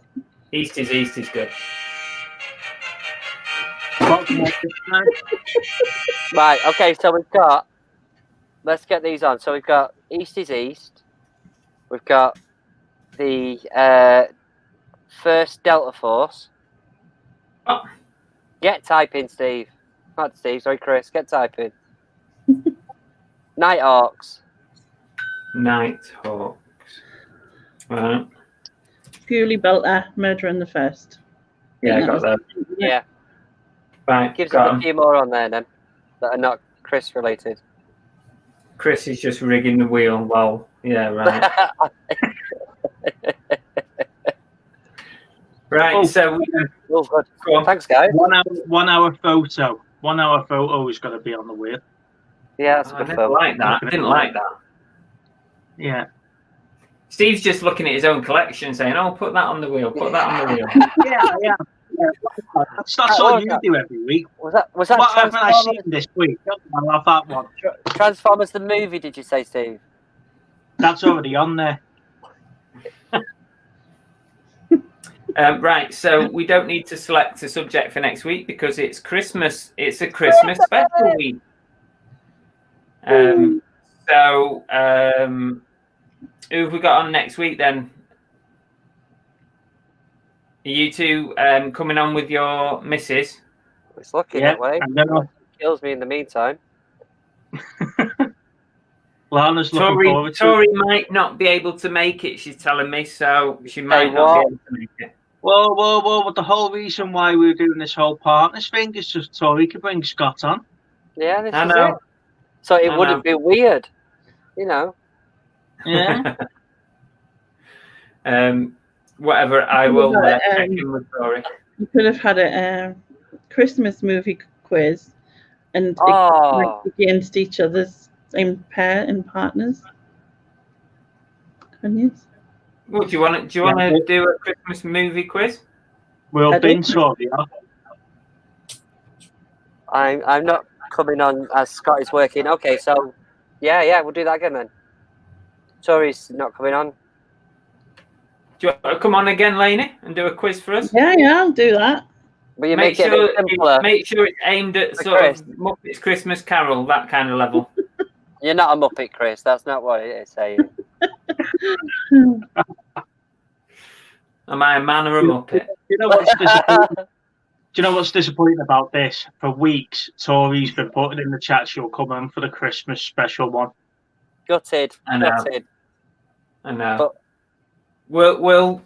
East is good. Right, okay, so we've got, let's get these on. So we've got East is East. We've got the first Delta Force. Oh. Get typing, Steve. Not Steve, sorry, Chris. Get typing. Nighthawks. Nighthawks. Right. Purely Belter, Murder in the First. Yeah, I got that. Yeah. Right. Gives us a few more on there then that are not Chris related. Chris is just rigging the wheel. Well, yeah, right. Right, Oh. so Oh, good. go on. Thanks, guys. 1 hour photo. 1 hour photo has got to be on the wheel. Yeah, that's a I good never film. liked that. Didn't like that. Yeah. Steve's just looking at his own collection, saying, "Oh, put that on the wheel. Put that on the wheel." Yeah. That's all you do every week. Was that What haven't I Transformers? seen this week? I'll have that one. Transformers the movie? Did you say, Steve? That's already on there. Right, so we don't need to select a subject for next week because it's Christmas. It's a Christmas special week. So who have we got on next week then? Are you two coming on with your missus? It's looking that way. And then Kills me in the meantime. Lana's looking forward to it. Tori might not be able to make it, she's telling me, so she might not be able to make it. Whoa. But the whole reason why we're doing this whole partners thing is just Tori could bring Scott on. Yeah, this I is know. it. So it I wouldn't be weird, you know. Yeah. Whatever, I will check in with Tori. You could have had a Christmas movie quiz and against each other's same pair and partners. Couldn't you? Well, do you want to do a Christmas movie quiz? We'll bin Tori. I'm not coming on as Scott is working. Okay, so yeah, we'll do that again then. Tori's not coming on. Do you want to come on again, Lainie, and do a quiz for us? Yeah, I'll do that. Will you make it a bit simpler? Make sure it's aimed at sort of Muppets Christmas Carol, that kind of level. You're not a Muppet, Chris. That's not what it is saying. Am I a man or a Muppet? Do you know what's disappointing about this? For weeks, Tori's been putting in the chat she'll come on for the Christmas special one. Gutted. I know. Gutted. I know. But We'll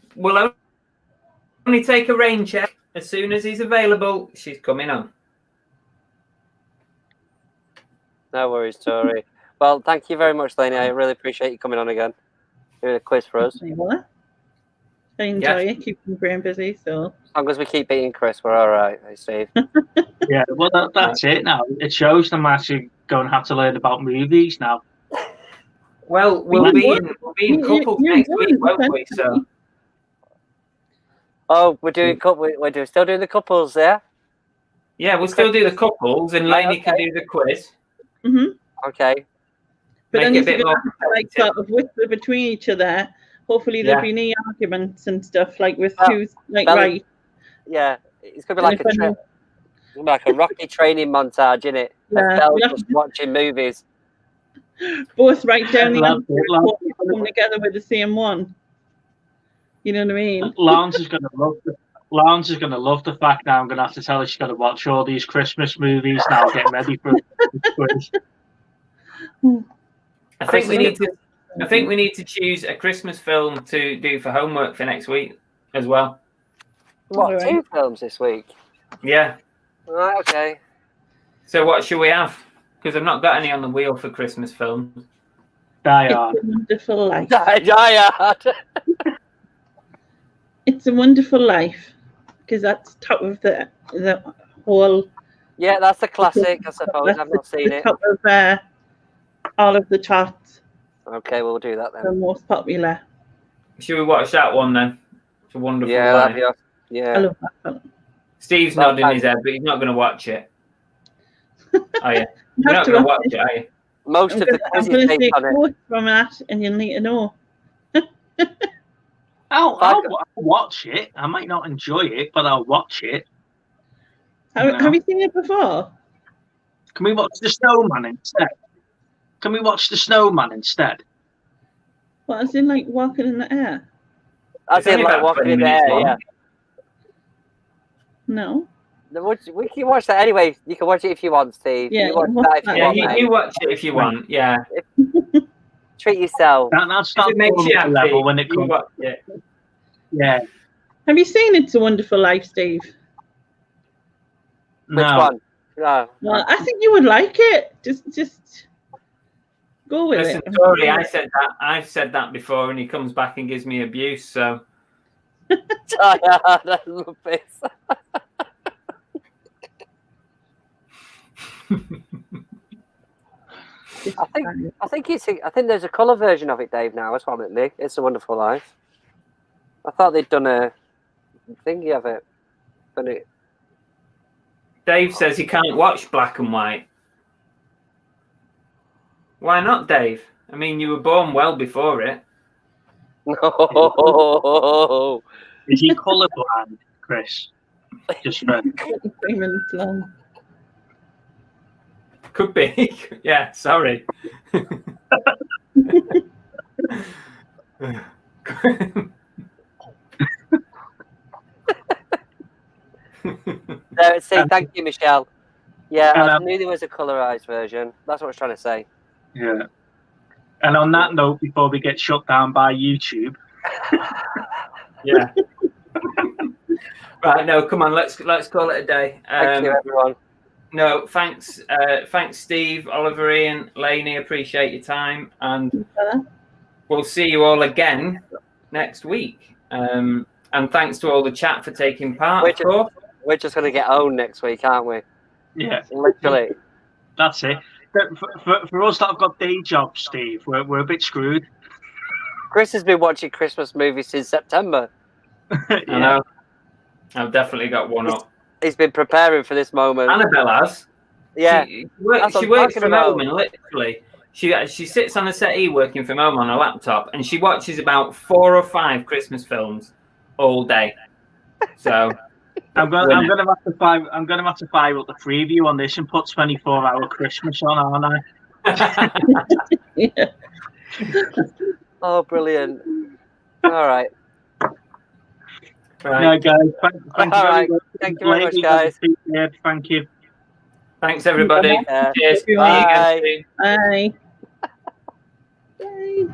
only take a rain check. As soon as he's available, she's coming on. no worries, Tori. Well, thank you very much, Lainie. I really appreciate you coming on again. Doing a quiz for us. I enjoy it. Keep my brain busy. So As long as we keep beating Chris, we're all right. Hey, Steve. Yeah, well, that's it now. It shows them actually going to have to learn about movies now. Well, we'll be in couples next week, won't we? So. Oh, we're still doing the couples, yeah? Yeah, we'll still do the couples, and Lainie can do the quiz. Okay. But Make then it a you're bit going more to have to like sort of whisper between each other. Hopefully there'll be no arguments and stuff like with who's like right. Yeah, it's gonna be like a Rocky training montage, isn't it? Yeah, just watching movies. Both write down the answer, come together with the same one. You know what I mean? Lance is gonna love the fact now I'm gonna have to tell her she's gotta watch all these Christmas movies now, getting ready for the quiz. I think we need to choose a Christmas film to do for homework for next week as well. What, 2 films this week? Yeah. Right, okay. So what should we have? Because I've not got any on the wheel for Christmas films. Die Hard. It's a Wonderful Life. Die Hard. It's a Wonderful Life, because that's top of the whole. Yeah, that's a classic, I suppose. I've not seen it. Top of all of the charts. Okay, we'll do that then. The most popular. Should we watch that one then? It's a Wonderful Life. Yeah. I love that film. Steve's nodding his head, but he's not going to watch it. Are you? You're not going to watch it, are you? Most of the I'm quizzes going to based take on it. quotes from that, and you'll need to know. I'll watch it. I might not enjoy it, but I'll watch it. Have you seen it before? Can we watch The Snowman instead? What, as in like walking in the air? As in like walking in the air, yeah. No. We can watch that anyway. You can watch it if you want, Steve. Yeah, you watch that if you want, you watch it if you want. Yeah. Treat yourself. That's not the level when it comes. Yeah. Have you seen It's a Wonderful Life, Steve? Which one? No. Well, I think you would like it. Just go with Listen, it. Tori, I've said that before, and he comes back and gives me abuse. So Die Hard and Muppets. I think there's a colour version of it, Dave. Now it's on me. It's a Wonderful Life. I thought they'd done a thingy of it, but it. Dave says he can't watch black and white. Why not, Dave? I mean, you were born well before it. No. Is he colourblind, Chris? Just for... Could be. Yeah, sorry. Say thank you, Michelle. Yeah, I knew there was a colorized version. That's what I was trying to say. Yeah. And on that note, before we get shut down by YouTube. Yeah. Right, no, come on, let's call it a day. Thank you, everyone. No, thanks, Steve, Oliver, Ian, Lainie. Appreciate your time, and we'll see you all again next week. And thanks to all the chat for taking part. We're just going to get owned next week, aren't we? Yeah, literally. That's it. For us that have got day jobs, Steve, we're a bit screwed. Chris has been watching Christmas movies since September. Yeah. I know. I've definitely got one up. He's been preparing for this moment. Annabelle has. Yeah. She works from home, and literally, she sits on a settee working from home on a laptop, and she watches about 4 or 5 Christmas films all day. So I'm gonna have to fire up the preview on this and put 24-hour Christmas on, aren't I? Yeah. Oh, brilliant! All right. No, guys. Thank you very much, guys. Thank you. Thanks, everybody. Yeah. Cheers. Bye. Bye. Bye.